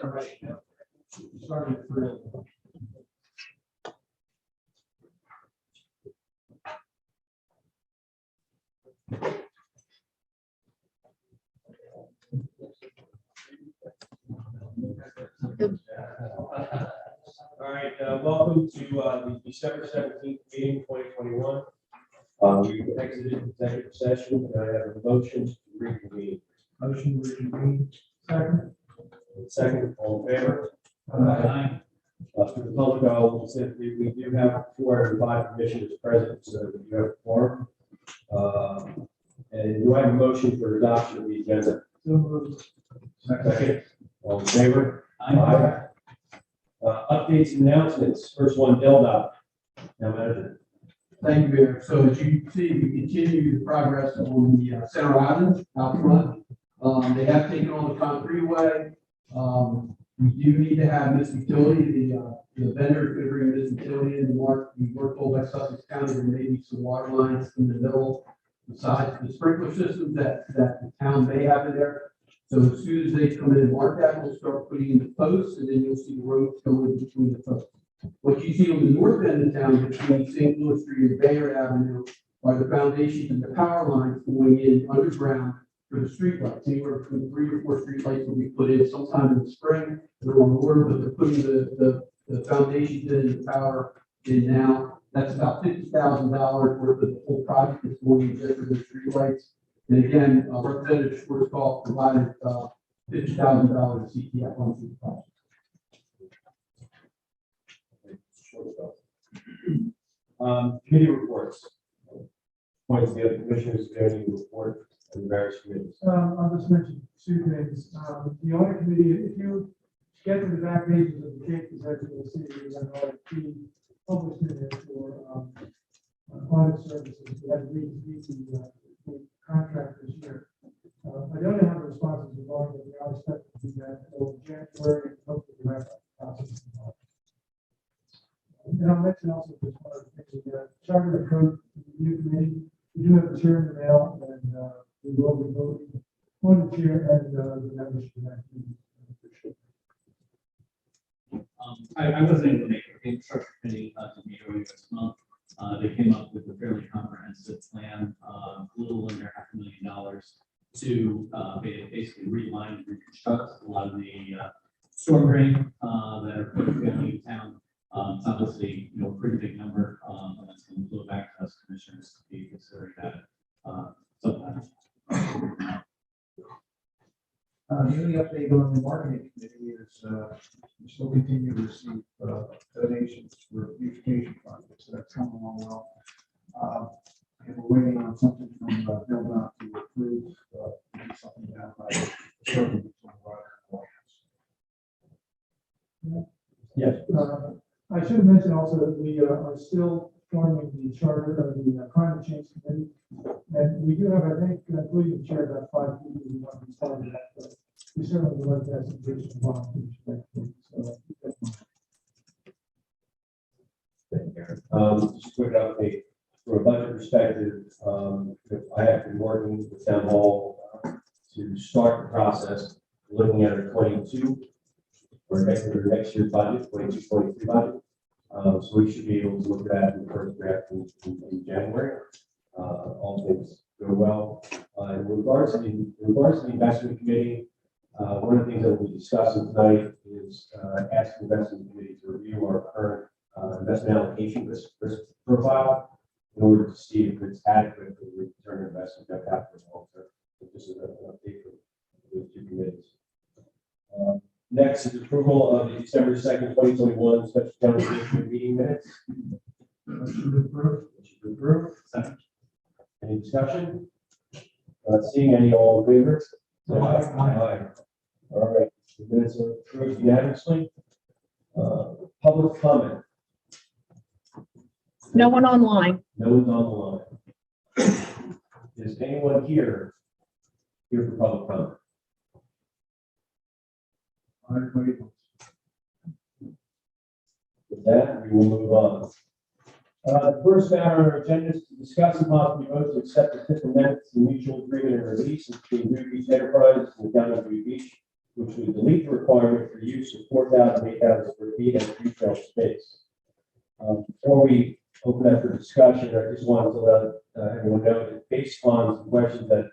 are right now. Starting for all right, welcome to the December 17th meeting, 2021. We exited executive session, and I have a motion to reconvene. motion to reconvene. Second. Second, all in favor? Aye. For the public, I will say we do have 4 out of 5 commissioners present, so we do have a quorum. And do I have a motion for adoption of the agenda? So moved. Second, all in favor? Aye. Updates and announcements. First one, Delta. Now, manager. Thank you, Mayor. So as you can see, we continue the progress on the Center Island out front. They have taken on the concrete away. We do need to have this utility, the vendor could bring this utility in the mark. We were told by Sussex County there may be some water lines in the middle, besides the sprinkler systems that the town may have in there. So as soon as they come in and mark that, we'll start putting in the posts, and then you'll see the roads going between the posts. What you see on the north end of town between St. Louis Street and Bayard Avenue are the foundations and the power lines going in underground for the streetlights. Anywhere between 3 or 4 streetlights will be put in sometime in the spring. They're on order, but they're putting the foundations in and the power in now. That's about $50,000 worth of the whole project that's going in just for the streetlights. And again, Representative Schwarzkopf provided $50,000 CPF on the project. Committee reports. Points the other commissioners, any report on the various committees. I'll just mention 2 things. The audit committee, if you get to the back pages of the case, you'll see there's an audit fee published in there for audit services. We had to meet the contract this year. I don't know how the responses are going, but we are expecting to do that over January and hopefully wrap up the process. And I'll mention also just one of the things that charter code review committee. We do have the chair in the mail, and we will be voting on the chair and the members for that committee. I wasn't able to make it. The infrastructure committee to meet earlier this month. They came up with a fairly comprehensive plan, a little under $500,000 to basically realign and reconstruct a lot of the storm drain that are failing in town. It's obviously, a pretty big number, and that's going to flow back to us commissioners to be considering that sometime. The only update on the marketing committee is we still continue to receive donations for beautification projects, so that's coming along well. And we're waiting on something from Bill Don to approve something down by the circuit between Roger and White. Yes. I should mention also that we are still forming the charter of the climate change committee. And we do have, I think, including the chair, about 5 people who want to be part of that. But we certainly would like to have some additional volunteers for that committee. So Just a quick update. From a budget perspective, I have been working with Town Hall to start the process, looking at our 22 or next year's budget, 22-23 budget. So we should be able to look at that in the first draft in January. All things go well. In regards to the investment committee, one of the things that we'll be discussing tonight is asking the investment committee to review our current investment allocation risk profile in order to see if it's adequate for the return on investment that capital long term. So this is an update for those 2 committees. Next is approval of the December 2nd, 2021 special county commission meeting minutes. motion to approve. Motion to approve. Second. Any discussion? Not seeing any, all in favor? Aye. All right, the minutes are approved unanimously. Public comment. No one online. No one's on the line. Is anyone here for public comment? With that, we will move on. The first matter on our agenda is to discuss and possibly vote to accept the Fifth Amendment to the mutual agreement and release between New Beach Enterprise and the County of New Beach, which was meet the requirement for use of 4,000, 8,000 square feet of retail space. Before we open up for discussion, I just wanted to let everyone know that based on some questions that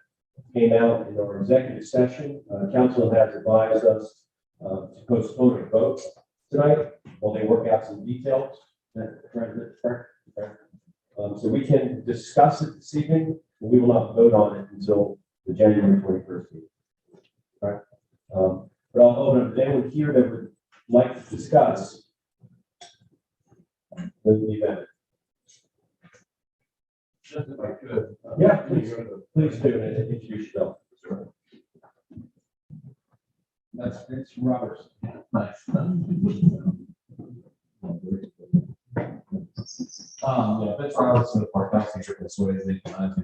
came out in our executive session, council has advised us to postpone a vote tonight while they work out some details. So we can discuss it this evening, but we will not vote on it until the January 21st meeting. All right. But I'll open up to anyone here that would like to discuss the event. Just if I could. Yeah, please do it and introduce yourself. It's Robert. Nice. Yeah, that's Robertson, the Park House, and this way they can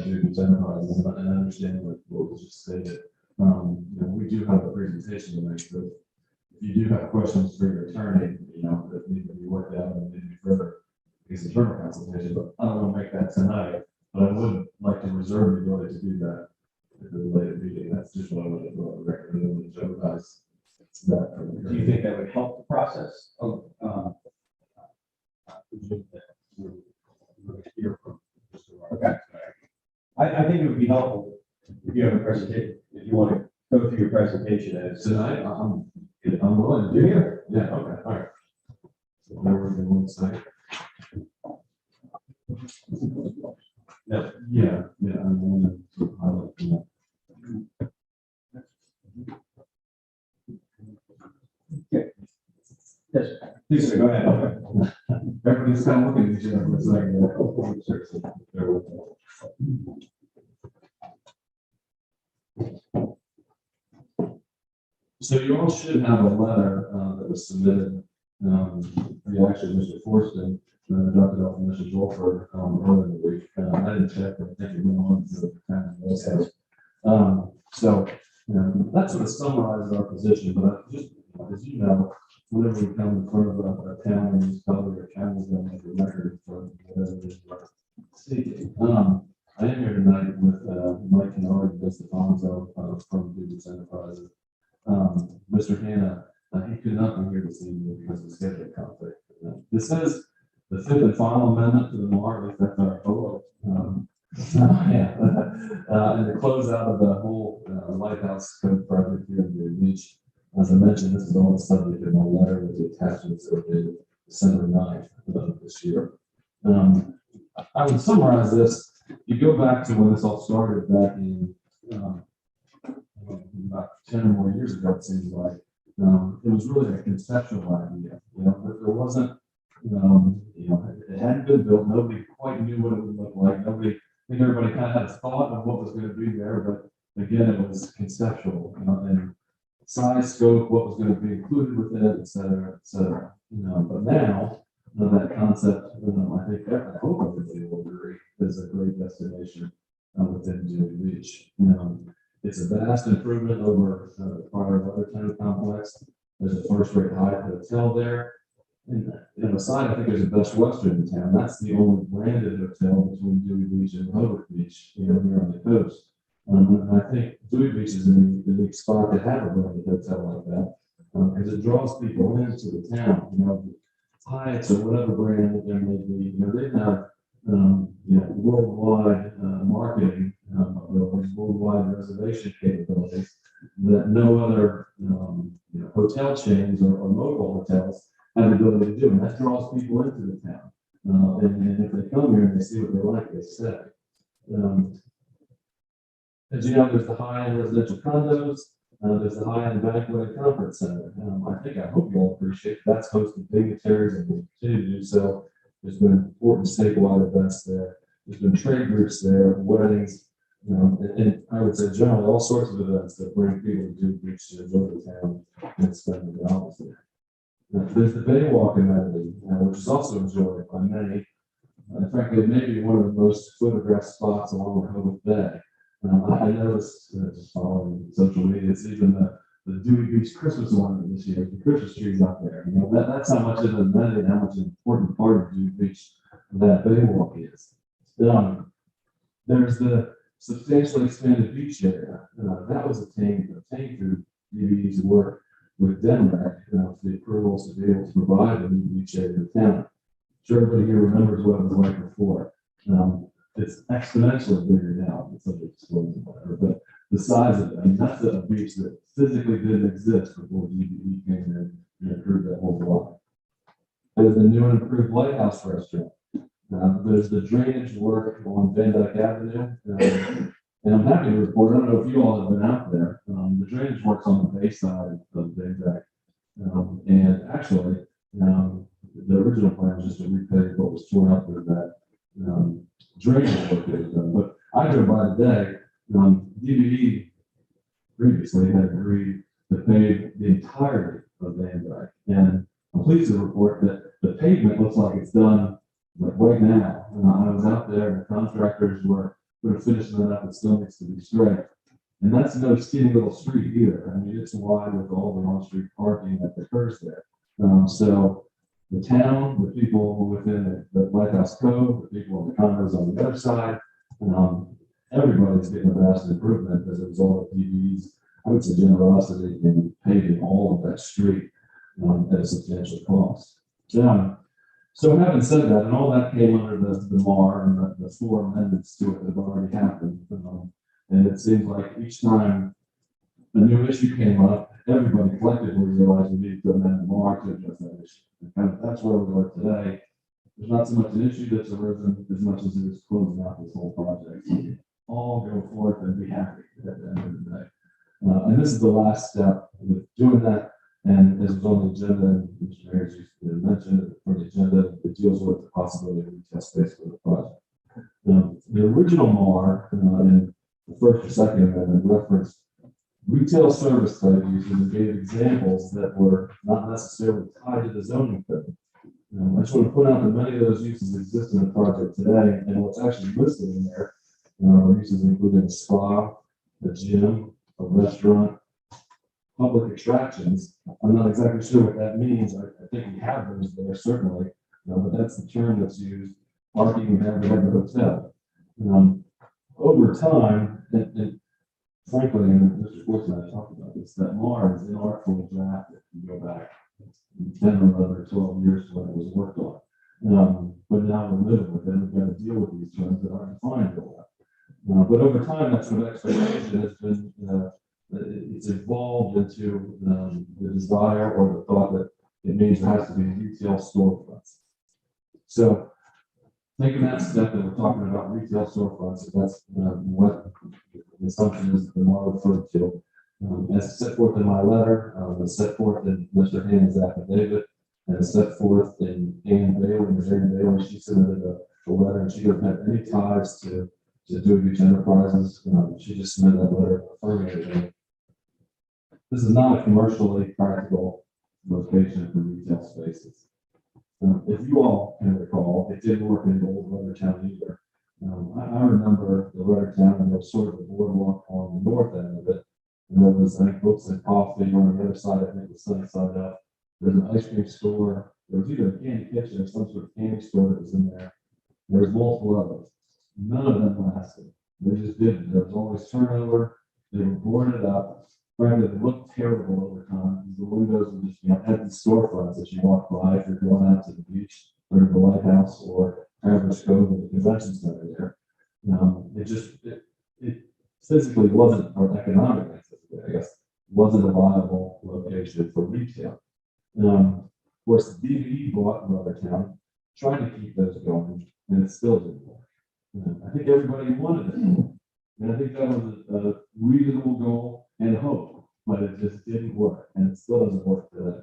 do these enterprises, and I understand what was just stated. We do have a presentation to make, but if you do have questions for your attorney, that need to be worked out and maybe further, because it's internal consultation, but I don't want to make that tonight, but I would like to reserve the ability to do that at the later meeting. That's just what I would recommend and jeopardize that. Do you think that would help the process? Okay. I think it would be helpful if you have a presentation, if you want to go through your presentation as. Tonight, I'm willing to do it. Yeah, okay, all right. So there was one second. No. Yeah, I'm willing to highlight that. Yes, please, sir, go ahead. Everybody's kind of looking at each other. It's like, bear with me. So you all should have a letter that was submitted. Actually, Mr. Forston dropped it off from Mr. Wolford earlier in the week. I didn't check, but I think it went on to the town website. So that sort of summarizes our position. But just as you know, whenever we come in front of a town and use color or county, we're going to make a record for whatever it is we're seeking. I am here tonight with Mike Kennard, Vestafonso from Dubious Enterprises. Mr. Hanna, he could not be here this evening because of schedule conflict. This is the fifth and final amendment to the MAR, at least that's our hope. And the closeout of the whole Lighthouse code project here in the beach. As I mentioned, this is all the subject of my letter with the attachments that were dated December 9th of this year. I would summarize this. You go back to when this all started back in about 10 or more years ago, it seems like. It was really a conceptual idea. There wasn't, it hadn't been built. Nobody quite knew what it would look like. I think everybody kind of had a thought of what was going to be there, but again, it was conceptual, and size, scope, what was going to be included with it, et cetera, et cetera. But now that concept, I hope everybody will agree, is a great destination within Dewey Beach. It's a vast improvement over part of other town complex. There's a first-rate Hyatt hotel there. And aside, I think there's a Best Western in town. That's the only branded hotel between Dewey Beach and Rehoboth Beach, here on the coast. And I think Dewey Beach is in a unique spot to have a branded hotel like that, because it draws people into the town. Hyatts or whatever brand there may be, they have worldwide marketing abilities, worldwide reservation capabilities that no other hotel chains or mobile hotels have the ability to do, and that draws people into the town. And if they come here and they see what they like, they stay. As you know, there's the high-end residential condos, there's the high-end banquet and conference center. I hope you all appreciate that's hosted dignitaries and will continue to do so. There's been important statewide events there. There's been trade groups there, weddings, and I would say generally all sorts of events that bring people to Dewey Beach to enjoy the town and spend the dollars there. There's the Bay Walk amenity, which is also enjoyed by many. Frankly, it may be one of the most photographed spots along the Rehoboth Bay. I noticed just following social media, it's even the Dewey Beach Christmas ornament this year, the Christmas trees out there. That's how much of an amenity and how much an important part of Dewey Beach that Bay Walk is. There's the substantially expanded beach area. That was obtained through DB DBE to work with Denmark, for the approvals to be able to provide a new beach area in town. Sure, everybody here remembers what it was like before. It's exponentially bigger now, it's like exploding, whatever, but the size of it, I mean, that's a beach that physically didn't exist before DBE came in and improved that whole block. There's a new and improved Lighthouse restaurant. There's the drainage work on Vending Avenue. And I'm happy to report, I don't know if you all have been out there, the drainage works on the bay side of Vending. And actually, the original plan was just to repave what was torn up with that drainage work that was done. But I drove by today, DBE previously had agreed to pave the entirety of Van Dyke. And I'm pleased to report that the pavement looks like it's done like right now. I was out there and the contractors were finishing that up. It still needs to be straight. And that's no skinny little street either. I mean, it's wide with all the on-street parking that occurs there. So the town, the people within the Lighthouse Cove, the people in the condos on the other side, everybody's getting a vast improvement as a result of DBE's, I would say, generosity in paving all of that street at a substantial cost. So having said that, and all that came under the MAR and the 4 amendments to it that have already happened. And it seems like each time a new issue came up, everybody collectively realized we needed to amend the MAR to address that issue. And kind of that's where we are today. There's not so much an issue that's arisen as much as it is closing out this whole project. So all go forth and be happy at the end of the day. And this is the last step with doing that. And as was on the agenda, and Mr. Mayor just mentioned for the agenda, it deals with the possibility of retail space for the project. The original MAR in the first or second amendment referenced retail service type uses and gave examples that were not necessarily tied to the zoning code. I just want to point out that many of those uses exist in the project today, and what's actually listed in there are uses including a spa, a gym, a restaurant, public attractions. I'm not exactly sure what that means. I think we have those there certainly, but that's the term that's used. Parking and having a hotel. Over time, and frankly, and Mr. Schwartz and I talked about this, that MAR is inartfully drafted. You go back 10 or 11 or 12 years to when it was worked on. But now we're living with it. We've got to deal with these terms that aren't defined real well. But over time, that sort of expectation has been it's evolved into the desire or the thought that it means there has to be retail storefronts. So, taking that step that we're talking about retail storefronts, that's what the assumption is the MAR referred to. As set forth in my letter, as set forth in Mr. Hammond's affidavit, and as set forth in Ann Bailey, she submitted a letter and she doesn't have any ties to Do Beach Enterprises. She just submitted that letter affirming it. This is not a commercially practical location for retail spaces. If you all can recall, it didn't work in the old Ruddertown either. I remember the Ruddertown, and there was sort of a boardwalk on the north end of it. And there was, I think, books and coffee on the other side. I think the sunny side up. There's an ice cream store. There was either a candy kitchen or some sort of candy store that was in there. There was multiple others. None of them lasted. They just didn't. There was always turnover. They were boarded up. Frankly, they looked terrible over time. The windows were just, empty storefronts as you walk by if you're going out to the beach or to the Lighthouse or Traverse Cove or the convention center there. It physically wasn't, or economically, I guess, wasn't a viable location for retail. Of course, the DBE bought Ruthertown, tried to keep those going, and it still didn't work. I think everybody wanted it, and I think that was a reasonable goal and hope, but it just didn't work, and it still doesn't work today.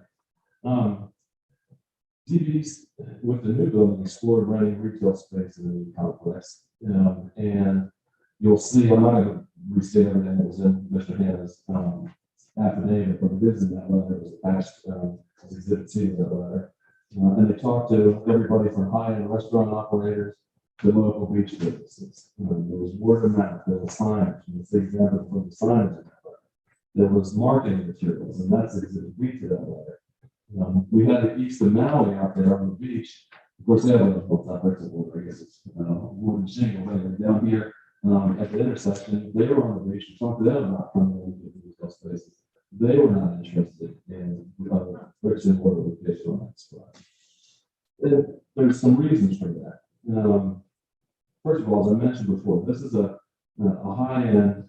DBE, with the new building, explored renting retail space in the complex, and you'll see, I'm not going to restate everything that was in Mr. Hannah's affidavit, but it is in that letter. It was attached as Exhibit C of that letter. And they talked to everybody from high-end restaurant operators to local beach businesses. There was word of mouth, there was signage, and it's the example from the signage in that letter. There was marketing materials, and that's Exhibit B to that letter. We had the East of Maui out there on the beach. Of course, they have a multi-pixel, I guess it's wooden shingle, but down here at the intersection, they were on the beach. We talked to them about coming into the retail spaces. they were not interested in bricks and mortar location on that spot. And there's some reasons for that. First of all, as I mentioned before, this is a high-end,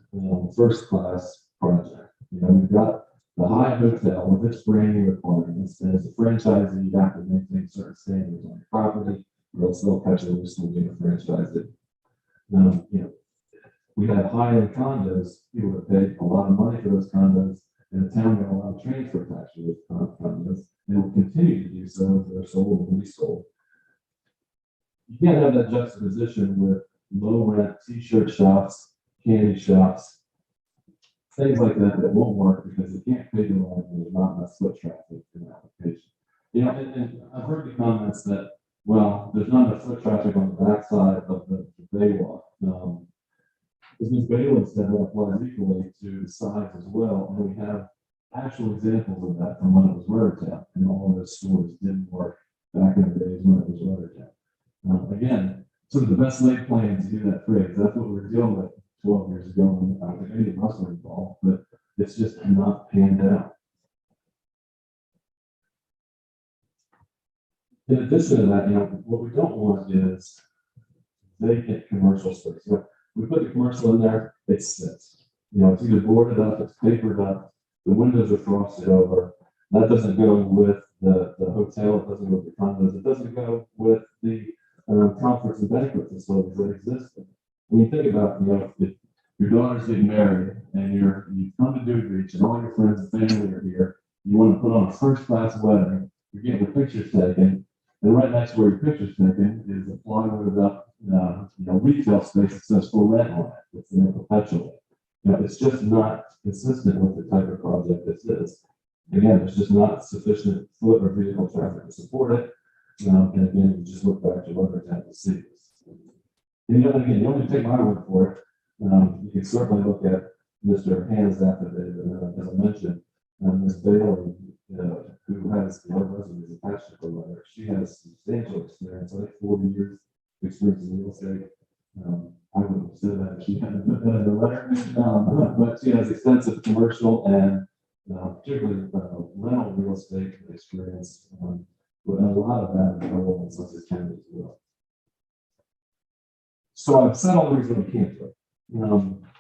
first class project. We've got the Hyatt Hotel with its branding requirements, and as a franchisee, you have to maintain certain standards on your property, or else they'll catch a loose when you franchise it. We have high-end condos, people that pay a lot of money for those condos, and the town got a lot of transfer tax for those condos, and will continue to do so if they're sold and resold. You can't have that juxtaposition with low rent t-shirt shops, candy shops, things like that won't work because they can't pay the rent and there's not enough foot traffic in that location. And I've heard the comments that, well, there's not enough foot traffic on the backside of the Baywalk. As Ms. Bailey said, that applies equally to the sides as well, and we have actual examples of that from when it was Ruthertown, and all of those stores didn't work back in the days when it was Ruthertown. Again, some of the best laid plans to do that phrase. That's what we were dealing with 12 years ago when I think any of us were involved, but it's just not panned out. In addition to that, what we don't want is vacant commercial space. We put the commercial in there, it sits. It's either boarded up, it's papered up, the windows are frosted over. That doesn't go with the hotel, it doesn't go with the condos, it doesn't go with the conference and banquet facilities that exist. When you think about, if your daughter's getting married and you come to Dewey Beach and all your friends and family are here, you want to put on a first class wedding, you're getting your pictures taken, and right next to where your picture's taken is a plywood up, retail space that says for rent on it. It's there perpetually. It's just not consistent with the type of project this is. Again, there's just not sufficient foot or vehicle traffic to support it. And again, you just look back to Ruthertown to see this. And again, you only take my word for it. You can certainly look at Mr. Hannah's affidavit, as I mentioned, Ms. Bailey, who has her resume attached to her letter. She has substantial experience, I think 40 years experience in real estate. I wouldn't have said that if she hadn't put that in her letter, but she has extensive commercial and particularly rental real estate experience. But a lot of that in Colorado and Sussex County as well. So I've said all the reasons we can't do it.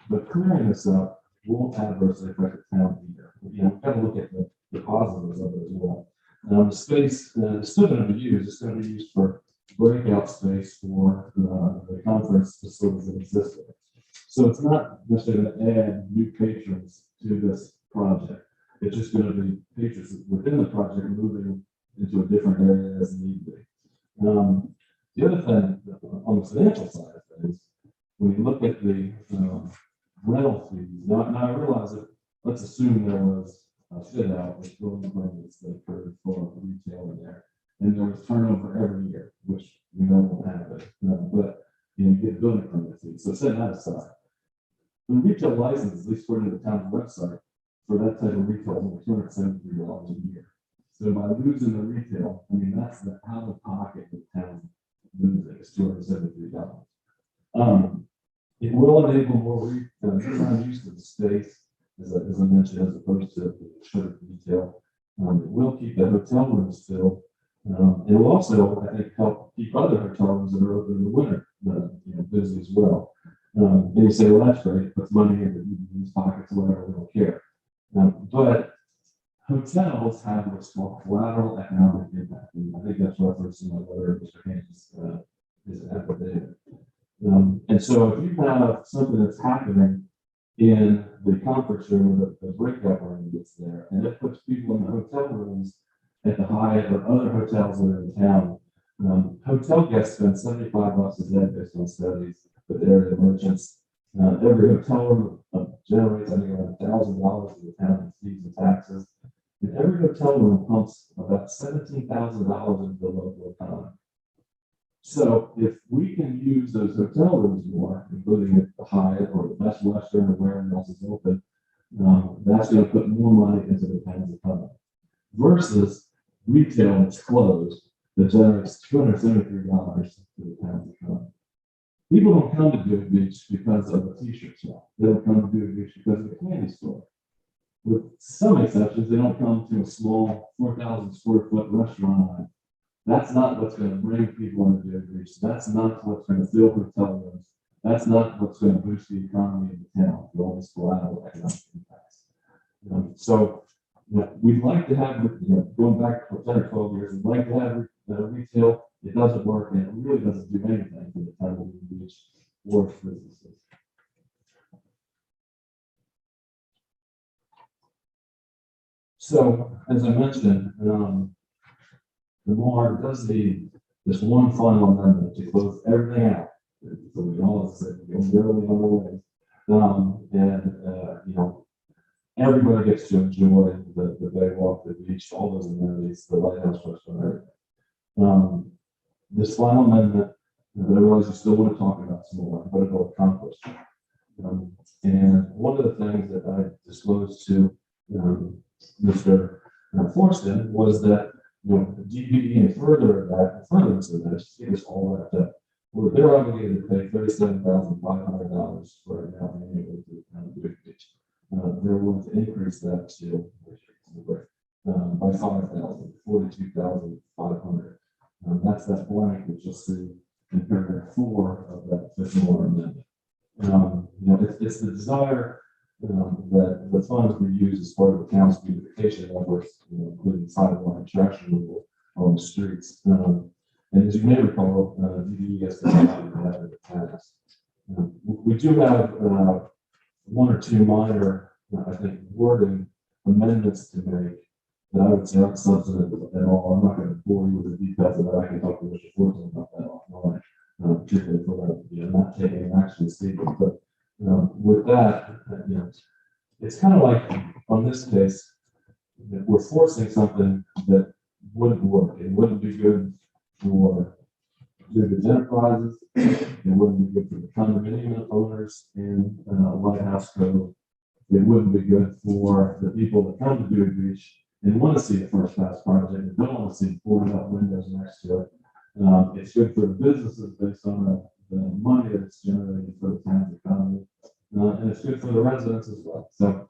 But clearing this up won't adversely affect the town either. We've got to look at the positives of it as well. The space is still going to be used. It's going to be used for breakout space for the conference facilities that exist there. So it's not necessarily going to add new patrons to this project. It's just going to be patrons within the project moving into a different area as need be. The other thing on the financial side of things, when you look at the rental fees, now I realize that let's assume there was a fit out with building permits that occurred for retail in there, and there was turnover every year, which we know will happen. But you get a building permit fee. So set that aside. The retail license, at least according to the town's website, for that type of retail is $273 a year. So by losing the retail, that's the out of pocket the town losing is $273. It will enable more use of the space, as I mentioned, as opposed to short retail. It will keep the hotel rooms filled. It will also, I think, help keep other hotel rooms that are open in the winter busy as well. And you say, well, that's great, puts money into these pockets, whatever, we don't care. But hotels have what's called collateral economic impact. And I think that's referenced in my letter, Mr. Haynes' his affidavit. And so if you have something that's happening in the conference room, the breakout room that's there, and it puts people in the hotel rooms at the Hyatt or other hotels that are in town, hotel guests spend $75 a day based on studies with area merchants. Every hotel room generates, I think, around $1,000 in the town fees and taxes. And every hotel room pumps about $17,000 into the local economy. So if we can use those hotel rooms more, including at the Hyatt or the Best Western or wherever else is open, that's going to put more money into the town's economy. Versus retail that's closed that generates $273 to the town's economy. People don't come to Dewey Beach because of a t-shirt shop. They don't come to Dewey Beach because of the candy store. with some exceptions, they don't come to a small 4,000 square foot restaurant line. That's not what's going to bring people into Deer Beach. That's not what's going to fill hotel rooms. That's not what's going to boost the economy of the town for all this collateral economic impacts. So we'd like to have, going back for 10 or 12 years, we'd like to have retail. It doesn't work, and it really doesn't do anything for the town of Deer Beach or its businesses. So, as I mentioned, the MAR does need this one final amendment to close everything out. So we all said, we're barely on the way. Everybody gets to enjoy the day walk, the beach, all those amenities, the Lighthouse restaurant, everything. This final amendment, I realize you still want to talk about some more, but it'll accomplish. And one of the things that I disclosed to Mr. Forston was that DBE and further to this, it is all wrapped up. They're obligated to pay $37,500 for it now annually to the town of Deer Beach. They're willing to increase that to by $5,000, $42,500. That's that blank that you'll see in paragraph 4 of that official amendment. It's the desire that the funds we use as part of the town's beautification efforts, including sidewalk trash removal on the streets. And as you may recall, DDE has been allowed to have in the past. We do have one or two minor, I think, wording amendments to make that I would say aren't substantive at all. I'm not going to bore you with the details of that. I can talk to Mr. Fortune about that offline, particularly for not taking an action statement. But with that, it's kind of like on this case, we're forcing something that wouldn't work. It wouldn't be good for business enterprises. It wouldn't be good for the condominium owners in Lighthouse Code. It wouldn't be good for the people that come to Deer Beach and want to see a first class project and don't want to see boarded up windows next to it. It's good for the businesses based on the money that's generated for the town's economy. And it's good for the residents as well. So,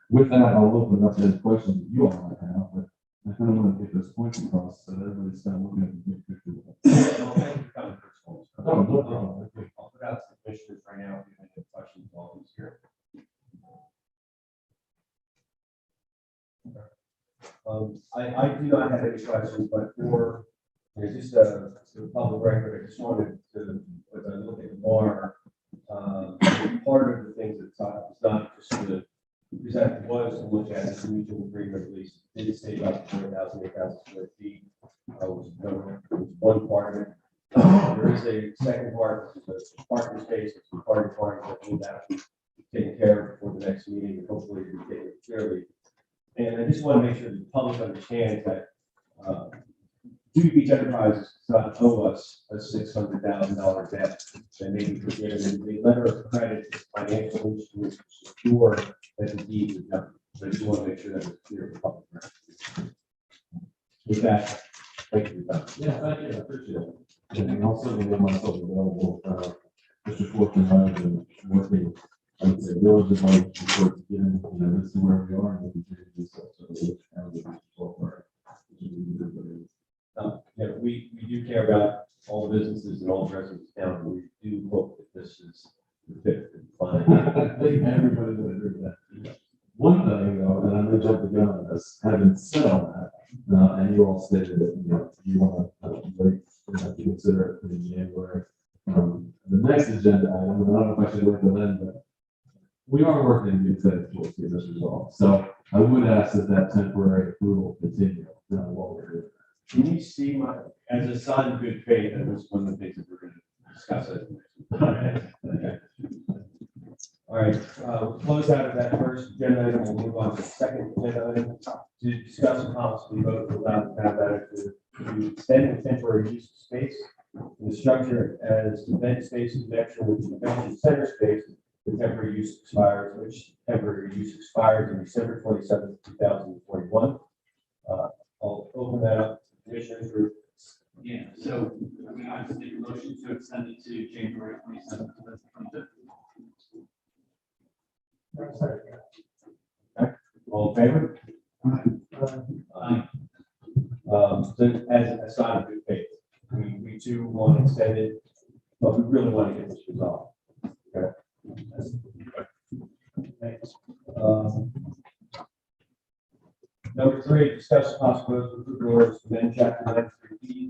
with that, I'll open up to any questions that you all might have. But I kind of want to get this point across so that everybody's kind of looking at the big picture. Well, thank you for coming, first of all. Oh, no problem. I'll put out some commissioners right now if you have any questions while he's here. I do not have any questions, but for just a public record, I just wanted to, as I look at the MAR, part of the things that it's not just the present was to look at this mutual agreement release. It did say about 4,000, 8,000 square feet. Was one part of it. There is a second part, which is a parking space, it's a parking that will have to be taken care of before the next meeting, and hopefully we take it clearly. And I just want to make sure the public understands that Deer Beach Enterprises does not owe us a $600,000 debt that may be forgiven. The letter of credit is financial instruments to secure that the deed is done. So I just want to make sure that it's clear for the public. With that, thank you. Yeah, thank you. I appreciate it. And I'll certainly make myself available. Mr. Fortune and I have been working, I would say, diligently towards getting, this is where we are, and we'll continue to do so. So it's kind of a we do care about all the businesses and all the residents down. We do hope that this is fit and fine. I think everybody would agree with that. One thing, though, and I'm going to jump the gun on this, having said all that, and you all stated that you want to wait to consider it in January. The next agenda item, and I don't know if I should wait till then, but we are working in good faith towards getting this resolved. So I would ask that temporary approval continue while we're doing that. Can you see my, as a sign of good faith, and this is one of the things that we're going to discuss it. All right, we'll close out of that first agenda item. We'll move on to the second agenda item to discuss and possibly vote without the town manager to extend the temporary use of space in the structure as event space in connection with the convention center space. The temporary use expires, which temporary use expires in December 27th, 2021. I'll open that up to commissioners group. Yeah, so I just make a motion to extend it to January 27th, 2022. All in favor? Aye. So as a sign of good faith, we too want to extend it, but we really want to get this resolved. Okay. Thanks. Number 3, discuss possible orders to amend chapter 93B,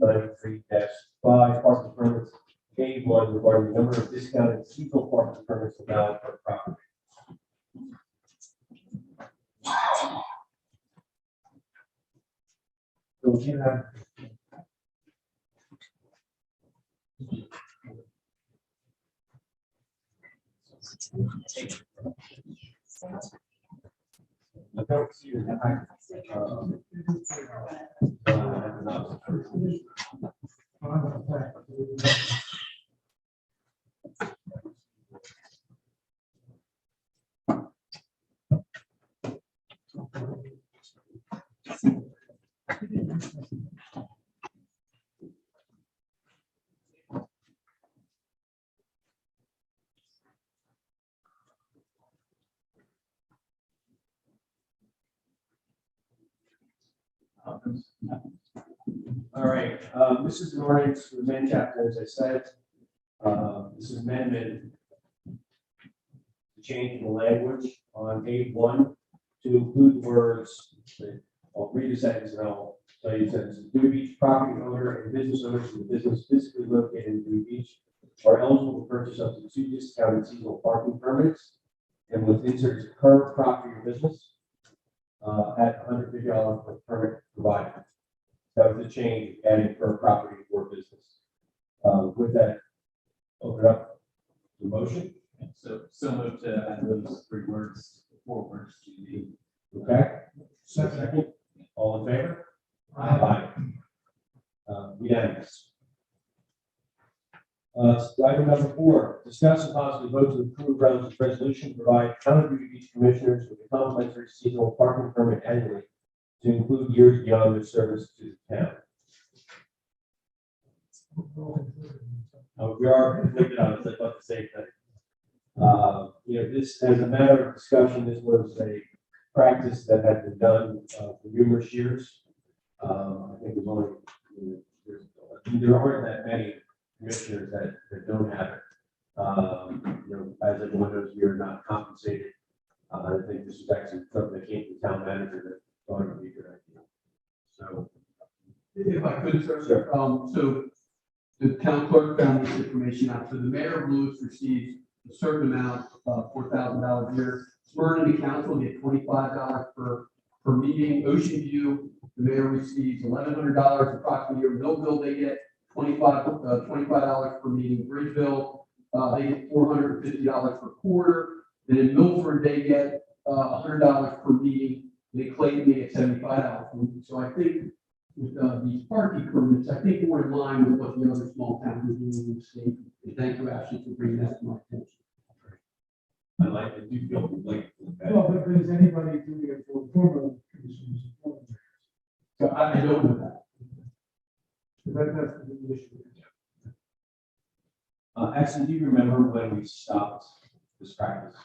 93-5, parking permits, A1 regarding the number of discounted seasonal parking permits allowed per property. So we have I don't see the All right, this is an ordinance for the main chapter, as I said. This is amendment to change the language on A1 to include the words, I'll read the sentence and I'll tell you the sentence. Dewey Beach property owner and business owners of the business physically located in Dewey Beach are eligible to purchase up to 2 discounted seasonal parking permits and with inserts of current property or business at $150 per permit provided. That was the change, adding per property or business. With that, open up the motion. So moved to add those 4 words to the. Okay. Second. All in favor? Aye. Unanimous. Item number 4, discuss and possibly vote to approve resolution to provide Town of Dewey Beach commissioners with a complimentary seasonal parking permit annually to include years beyond their service to the town. We are conflicted on this, I thought the same thing. This, as a matter of discussion, this was a practice that had been done for numerous years. I think there's only, there aren't that many commissioners that don't have it. As everyone knows, we are not compensated. I think this was actually something that came from the town manager that thought it would be a good idea. So, If I could, sir. Sure. So the town clerk found this information out. So the mayor of Lewis receives a certain amount, $4,000 a year. Smyrna and the council get $25 per meeting. Ocean View, the mayor receives $1,100 approximately a year. Millville, they get $25 per meeting. Bridgeville, they get $450 per quarter. Then in Milford, they get $100 per meeting. They Clayton, they get $75 per meeting. So I think with these parking permits, I think we're in line with what the other small towns are doing in the state. And thank you, Ashley, for bringing that to my attention. I like it. You feel like. Well, but is anybody doing it for former commissioners? So I don't know that. That's the issue. Axel, do you remember when we stopped this practice?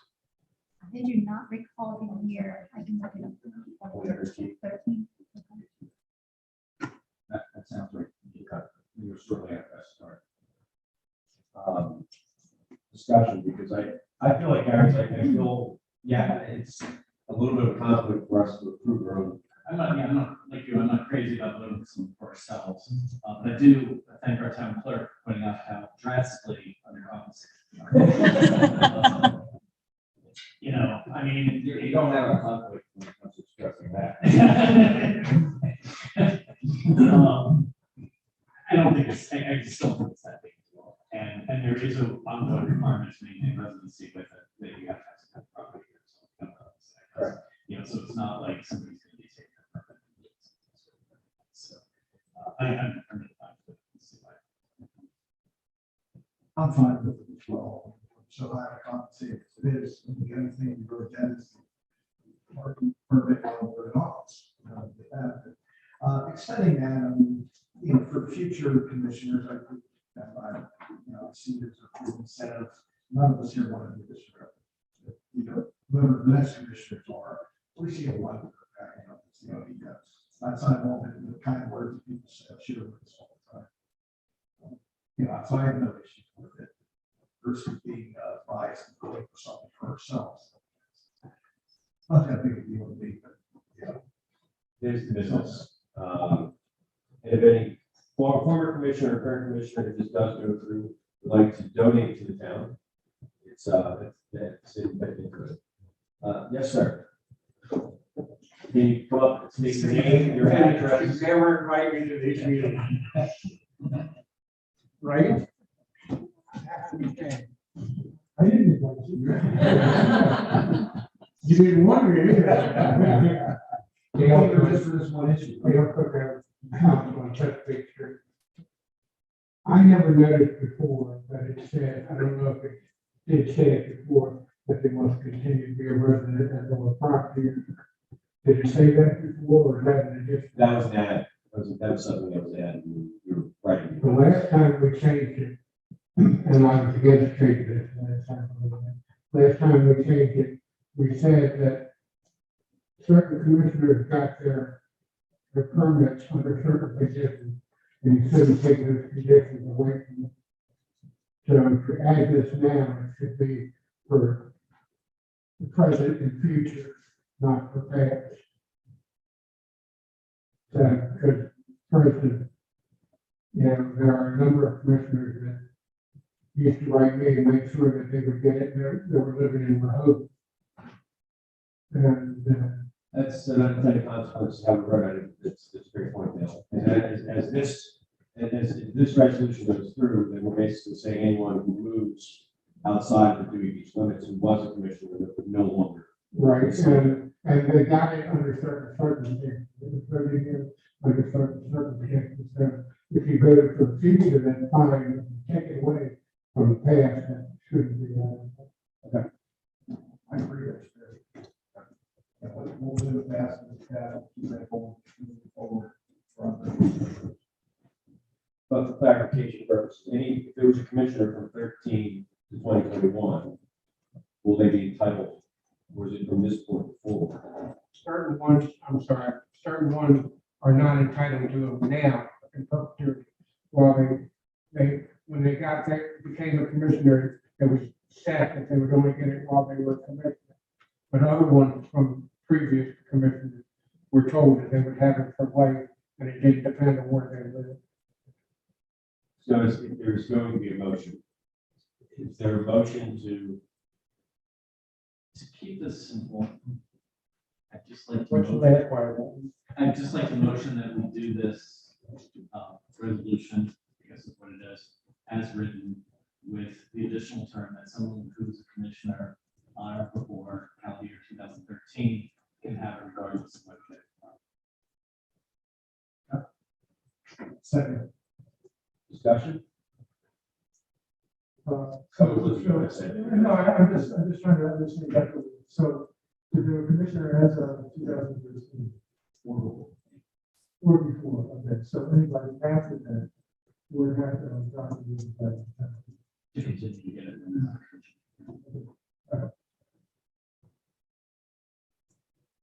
I do not recall the year. I can look it up. 13. That sounds right. You were certainly at that start. Discussion, because I feel like Gary's like, I feel, yeah, it's a little bit of a conflict for us to approve our own. I'm not like you, I'm not crazy about voting for some for ourselves. But I do thank our town clerk for pointing out how drastically undercompensated. I mean, You don't have a conflict when it comes to expressing that. I don't think it's, I just don't think it's that big as well. And there is an ongoing requirement to maintain residency with it, that you have to have some kind of property or something. Correct. So it's not like somebody's going to be taking a permit. So I'm really fine with it. I'm fine with it as well. So I can't see it as it is. And the only thing you wrote down is parking permit over an office. Extending that, I mean, for future commissioners, I think that I see there's a good incentive. None of us here want to do this forever. Whoever the next commissioners are, we see a lot of You know, that's not the kind of words that people say, should have this all the time. You know, so I have no issues with it versus being biased and going for something for ourselves. Not that big a deal to me, but yeah. There's the business. And if any former commissioner or current commissioner, if this does go through, would like to donate to the town, it's city benefit. Yes, sir. Can you come up, state your name, your address? Never invite me to these meetings. Right? I didn't invite you. You didn't want me either. They all do this for this one issue. Real quick, I'm on touch picture. I never noticed before, but it said, I don't know if it did say it before, that they must continue to be a resident and own a property. Did it say that before, or is that an addition? That was an ad. That was something that was added. You're right. The last time we changed it, and I was against changing it, last time we changed it, we said that certain commissioners got their permits under certain conditions, and you shouldn't take those conditions away from them. So if you add this now, it should be for the present and future, not for past. So, because, for instance, you know, there are a number of commissioners that used to write me and make sure that they would get it, they were living in Rehoboth. And, That's an unintended consequence of how we wrote it. It's a great point, Bill. And as this resolution goes through, then we're basically saying anyone who moves outside of the Dewey Beach limits who was a commissioner would no longer. right, and they got it under certain circumstances, under certain circumstances, so if you voted for the future, then fine, take it away from the past, that shouldn't be that. I agree. We'll do it fast and keep that going forward. But for clarification purposes, if there was a commissioner from 13 to 2021, will they be entitled? Or is it from this point forward? Certain ones are not entitled to them now in perpetuity. While when they became a commissioner, it was set that they would only get it while they were a commissioner. But other ones from previous commissioners were told that they would have it for life, and it didn't depend on where they lived. So if there's going to be a motion, is there a motion to keep this simple? I'd just like What's the last part of that? I'd just like to motion that we do this resolution, I guess is what it is, as written, with the additional term that someone who's a commissioner on or before calendar year 2013 can have it regardless of what they. Second. discussion? No, I'm just trying to understand that. So the commissioner has a 2013 or before, okay, so anybody after that would have to document that. To continue to get it.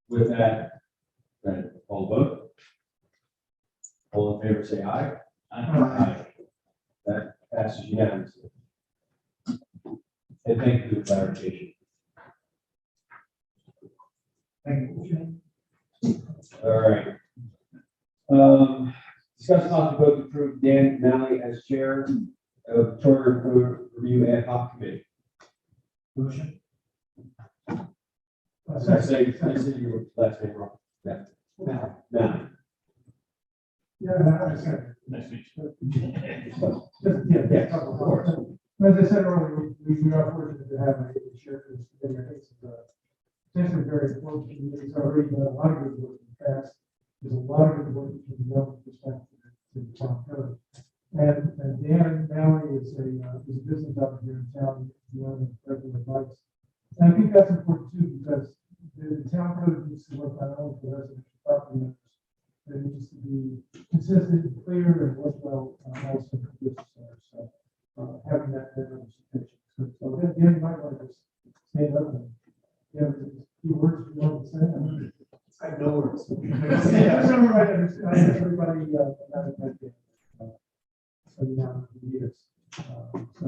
With that, then call vote. All in favor, say aye. Aye. That passes unanimously. And thank you for the clarification. Thank you. All right. Discuss possible vote to approve Dan Malley as chair of the Charter Code Review Ad Hoc Committee. Motion. Say your last name wrong. Yeah. Malley. Yeah, I said. Nice to meet Yes, of course. As I said earlier, we are fortunate to have a share this today. I think it's very important. It's already done a lot of good work in the past. There's a lot of good work to be done with respect to the town code. And Dan Malley is a business out here in town, doing regular advice. And I think that's important too, because the town code needs to work not only for residential property owners, but it needs to be consistent and clear and worthwhile also for business owners. So having that representation. So then Dan might want to just stand up and, you know, a few words you want to say. no worries. Yeah, so everybody, years. So,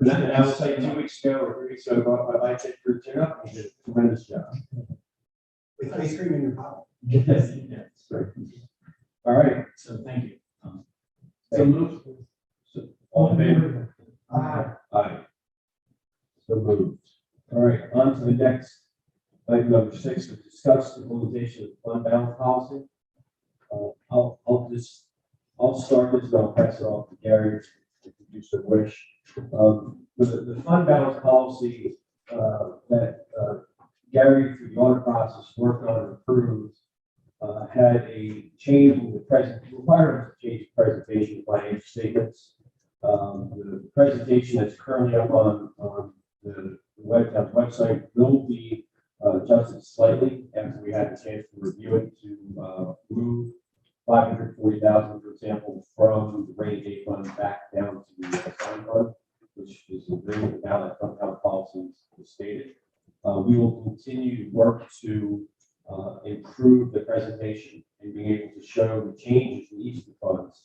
And I will say 2 weeks ago or 3 weeks ago, I brought my bike in for a tune-up, and he did a tremendous job. with ice cream in your pocket. Yes, yes, right. All right, So thank you. so moved. So, all in favor? Aye. Aye. So moved. All right, on to the next, item number 6, to discuss the implementation of the fund balance policy. I'll start this, and I'll pass it off to Gary if you so wish. The fund balance policy, that, Gary, through the audit process, worked on and approved, had a change in the requirement to change the presentation of financial statements. The presentation that's currently up on the website will be adjusted slightly after we had the chance to review it to move 540,000, for example, from the rainy day fund back down to the assigned fund, which is the agreement now that fund balance policy is stated. We will continue to work to improve the presentation and being able to show the changes in each of the funds,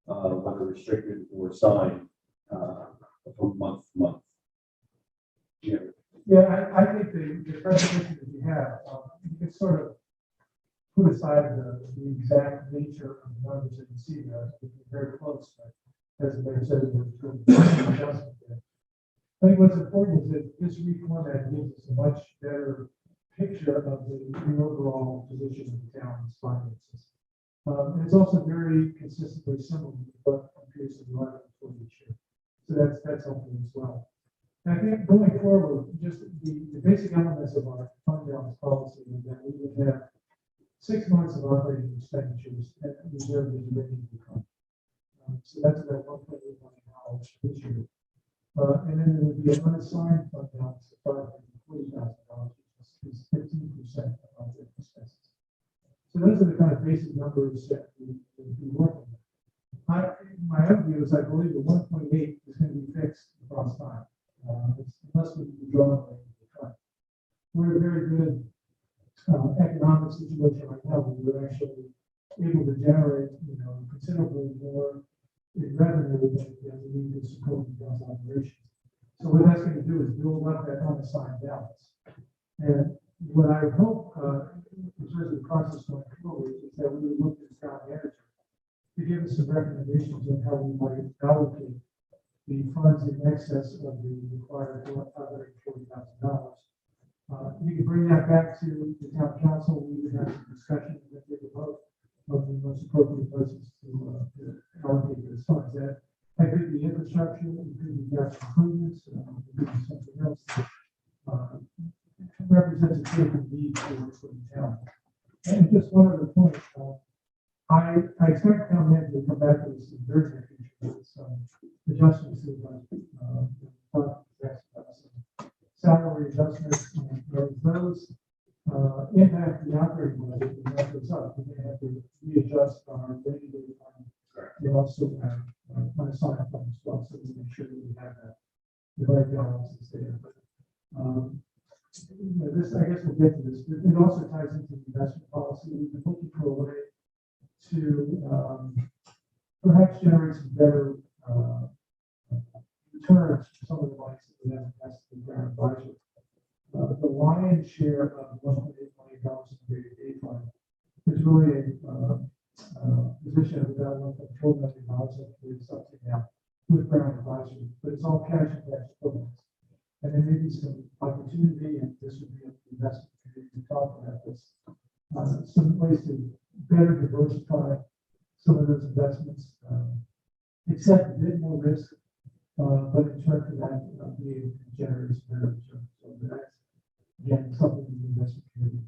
whether restricted or assigned, from month to month. Yeah. Yeah, I think the presentation that you have, you can sort of put aside the exact nature of the numbers that you see there, it's very close, but as the mayor said, there's an adjustment there. I think what's important is that this reformat gives us a much better picture of the overall position of the town's finances. And it's also very consistently similar to what appears in the audit report each year. So that's helpful as well. And I think going forward, just the basic elements of our fund balance policy is that we would have 6 months of operating expenditures and reserved as ready to come. So that's about $1.8 million this year. And then there would be an unassigned fund balance of $540,000, which is 15% of our expenses. So those are the kind of basic numbers that we would be working with. My own view is I believe the 1.8 is going to be fixed across time. Unless we draw it the front. We're in a very good economic situation right now. We're actually able to generate, considerably more in revenue than we need to support the town's operations. So what that's going to do is build up that unassigned balance. And what I would hope, in terms of the process going forward, is that we would look at the town manager to give us some recommendations on how we might allocate the funds in excess of the required $540,000. You can bring that back to the town council. We would have some discussion and then take a vote of the most appropriate places to allocate those funds. That could be infrastructure, it could be gas improvements, it could be something else that represents a critical need for the town. And just one other point, I expect town manager to come back to this in the very near future with some adjustments to salary adjustments, and those impact the operating budget, and that goes up. We may have to readjust our day-to-day fund. We also have unassigned fund as well, so we make sure that we have that the right balances there. But this, I guess we'll get to this. It also ties into the investment policy. We've been looking for a way to perhaps generate some better returns for some of the monies that we have invested in ground advisory. The lion's share of $1.8 million in the rated aid fund is really a position of about $1.4 million that is something now with ground advisory, but it's all cash and cash equivalents. And there may be some opportunity, and this would be an investment committee to talk about this, some ways to better diversify some of those investments, accept a bit more risk, but in turn for that, be able to generate some better returns. So that's, again, something in the investment committee.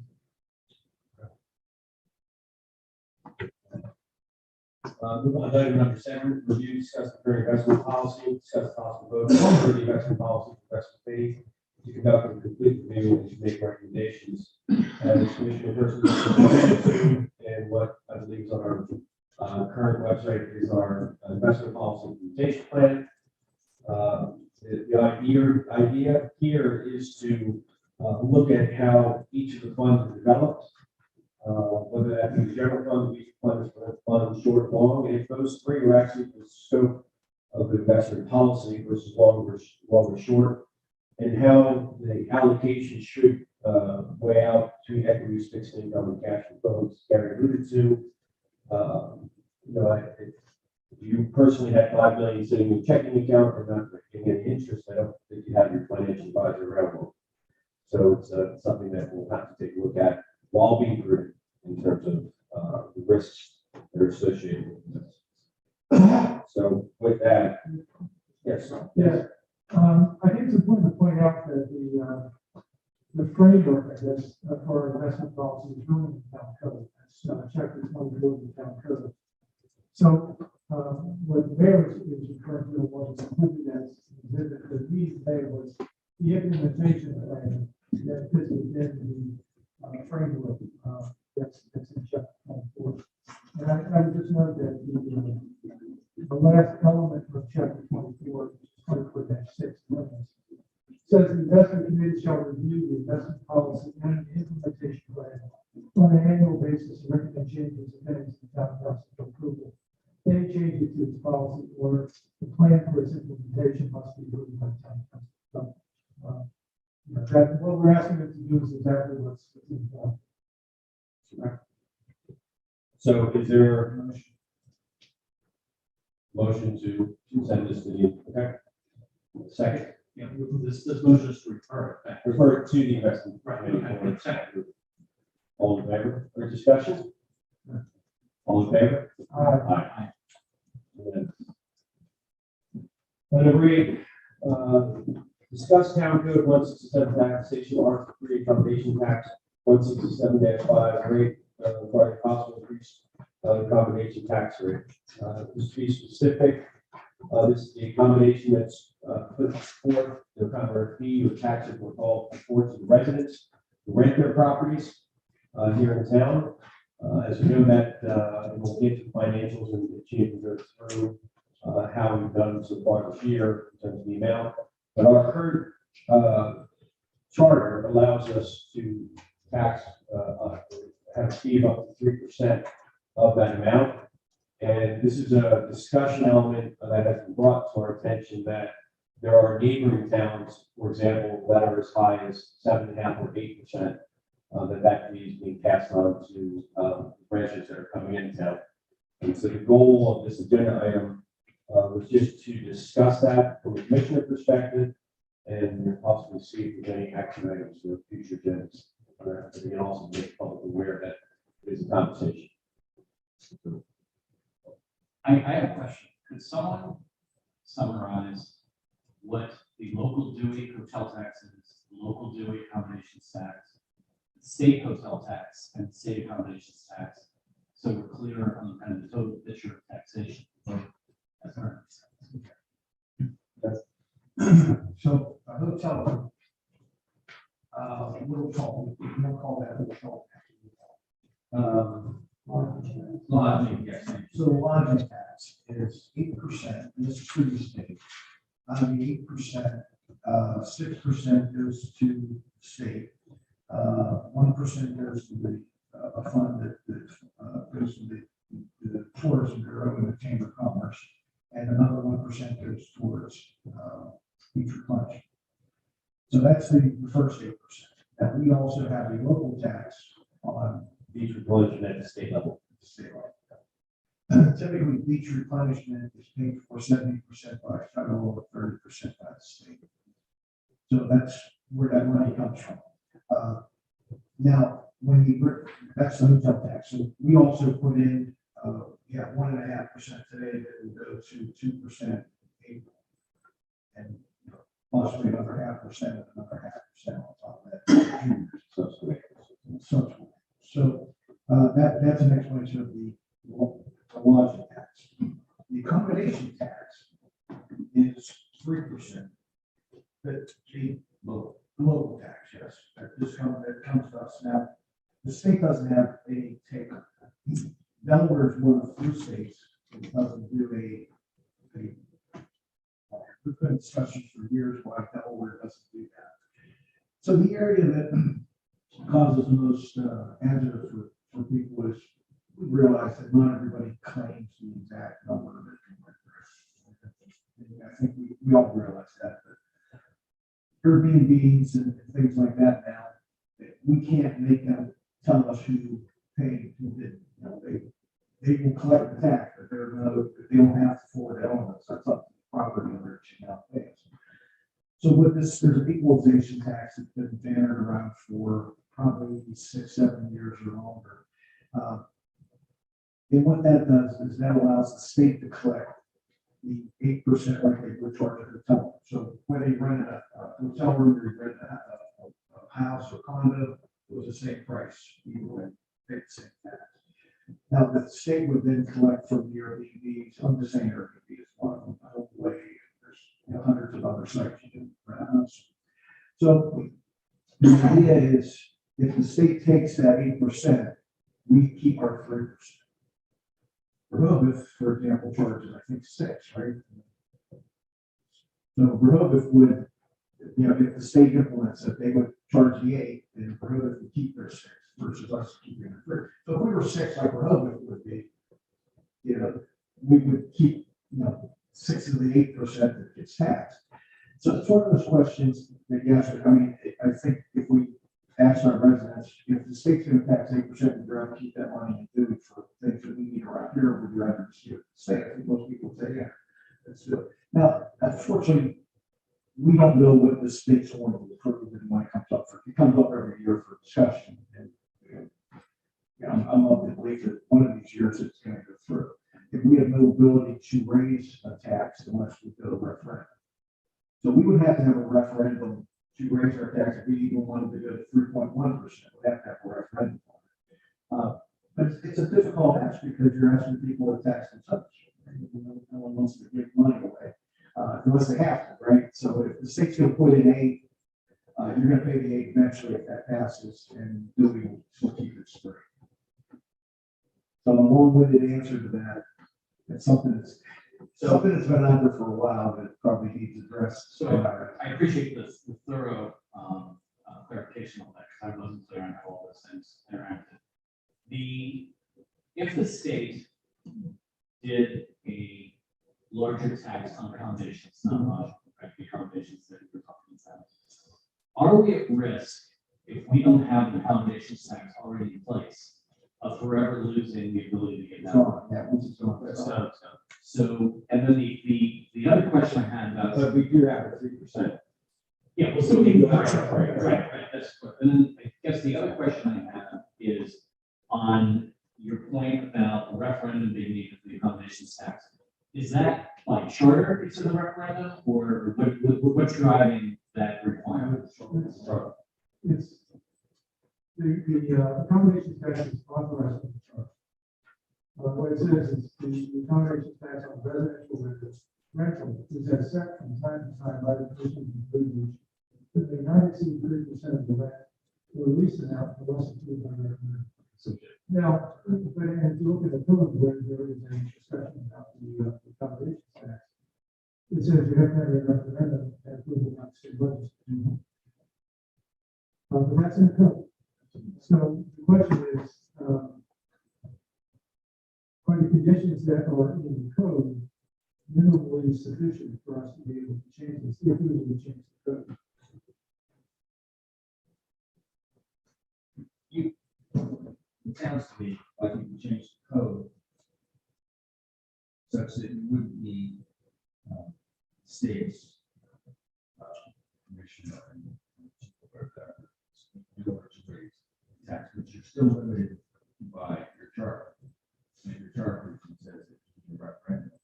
Move on to item number 7, review, discuss the current investment policy, discuss possible vote for the investment policy, investment committee to conduct a complete review and to make recommendations. And this commission person and what I believe is on our current website is our investment policy implementation plan. The idea here is to look at how each of the funds are developed, whether that be the general fund, the fund, short, long, and if those three are actually the scope of investment policy versus long or short, and how the allocation should weigh out between equities, fixed income, and cash flows. Gary alluded to. If you personally had 5 million sitting in a checking account and not getting any interest, I don't think you have your financial advisor available. So it's something that we'll have to take a look at while being prudent in terms of the risks that are associated with this. So with that, yes. Yes, I think it's important to point out that the framework, I guess, for investment policy is really in the town code. That's chapter 24 of the town code. So, what the mayor is referring to was included as exhibit, the reason there was the implementation plan that fits within the framework, that's in chapter 24. And I would just note that the last element of chapter 24, 24-6, says the investment committee shall review the investment policy and the implementation plan on an annual basis and recommend changes and amendments to the town council for approval. Any changes to its policy or the plan for its implementation must be approved by the town council. So, that what we're asking them to do is exactly what's in the plan. So is there a motion to send this to the, okay? Second, Yeah, this motion is to refer it back. refer it to the investment. Right, committee okay, for its second. approval. All in favor or discussion? All in favor? Aye. Number 8, discuss town code 167 taxation, article 3, accommodation tax, 167-5 rate, regarding possible increase the accommodation tax rate. Just to be specific, this is the accommodation that's put forth to cover a fee or tax that will call forth to the residents to rent their properties here in town. As we know that, we'll get to financials and the chief will go through how we've done so far this year in terms of the amount. But our current charter allows us to tax, have a fee of up to 3% of that amount. And this is a discussion element that has been brought to our attention that there are neighboring towns, for example, that are as high as 7.5 or 8%. That fee is being passed on to branches that are coming into town. And so the goal of this agenda item was just to discuss that from a commissioner perspective and possibly see if there's any action items for future agendas. We can also make the public aware that it is a conversation. I have a question. Could someone summarize what the local Dewey hotel tax is, the local Dewey accommodations tax, state hotel tax, and state accommodations tax, so we're clear on kind of the total picture of taxation? That's our So a hotel, we'll call that hotel. lodging, yes. So the lodging tax is 8%, and this is through the state. Out of the 8%, 6% goes to the state. 1% goes to the a fund that goes to the tourism bureau and the chamber of commerce, and another 1% goes towards beach replenishment. So that's the first 8%. And we also have a local tax on Beach replenishment at the state level. the state level. Typically, beach replenishment is paid for 70% by federal or 30% by the state. So that's where that money comes from. Now, that's the hotel tax. So we also put in, 1.5% today that will go to 2% in April. And possibly another 0.5% and another 0.5% on top of that. So that's an explanation of the lodging tax. The accommodation tax is 3%. But the local tax, yes, that comes to us. Now, the state doesn't have any take. Delaware is one of 3 states that doesn't do we've been discussing for years why Delaware doesn't do that. So the area that causes the most hazard for people is we realize that not everybody claims the exact number of it. I think we all realize that. But Airbnbs and things like that now, we can't make them tell us who paid, who didn't. You know, they will collect the tax, but they don't have to forward it on us. That's up to the property owner to now pay us. So with this, there's an equalization tax that's been bannered around for probably 6, 7 years or longer. And what that does is that allows the state to collect the 8% like they would charge a hotel. So whether you rent a hotel room or you rent a house or condo, it was the same price. You would pay the same tax. Now, the state would then collect from the Airbnbs. I'm just saying Airbnb is one of them. I don't way. There's hundreds of other sites you can rent a house. So the idea is if the state takes that 8%, we keep our 3%. Rehoboth, for example, charges, I think, 6, right? So Rehoboth would, if the state implements it, they would charge the 8, and Rehoboth would keep their 6 versus us keeping the 3. So if we were 6 like Rehoboth would be, we would keep, 6 of the 8% that gets taxed. So it's one of those questions that yes, I mean, I think if we ask our residents, if the state's going to tax 8%, we'd rather keep that money and do it for things that we need around here, we'd rather just give it to the state. I think most people would say, yeah, let's do it. Now, unfortunately, we don't know what the state's going to approve and when it comes up for. It comes up every year for discussion. And I'm of the belief that one of these years it's going to go through. If we have no ability to raise a tax unless we go to referendum. So we would have to have a referendum to raise our tax if we even wanted to go to 3.1%. We'd have to have a referendum on it. But it's a difficult ask because you're asking people to tax consumption. No one wants to give money away unless they have to, right? So if the state's going to put in 8, you're going to pay the 8 eventually if that passes, and Dewey will still keep it straight. So a long-winded answer to that. It's something that's been out there for a while that probably needs addressed. So I appreciate the thorough clarification on that, because I wasn't clear on how all those things interacted. If the state did a larger tax on accommodations, not the accommodations that we're talking about, are we at risk if we don't have an accommodations tax already in place of forever losing the ability to get that? So, and then the other question I had about. But we do have a 3%. Yeah, well, so right, that's correct. And then I guess the other question I have is on your point about the referendum being needed for the accommodations tax. Is that by charter it's in the referendum, or what's driving that requirement? It's the accommodation tax is authorized in the chart. What it says is the accommodation tax on residential rental is set from time to time by the commission including that may not exceed 30% of the rent or lease amount unless approved by the recommendation. Now, but if you look at the code where there is a discussion about the accommodation tax, it says you have to have a referendum and approval by the state legislature. But that's in the code. So the question is, are the conditions that are in the code minimally sufficient for us to be able to change this if we were to change the code? It sounds to me like you can change the code such that you wouldn't need states, commissioner, and in order to raise tax, but you're still limited by your charter. And your charter says that you can referendum.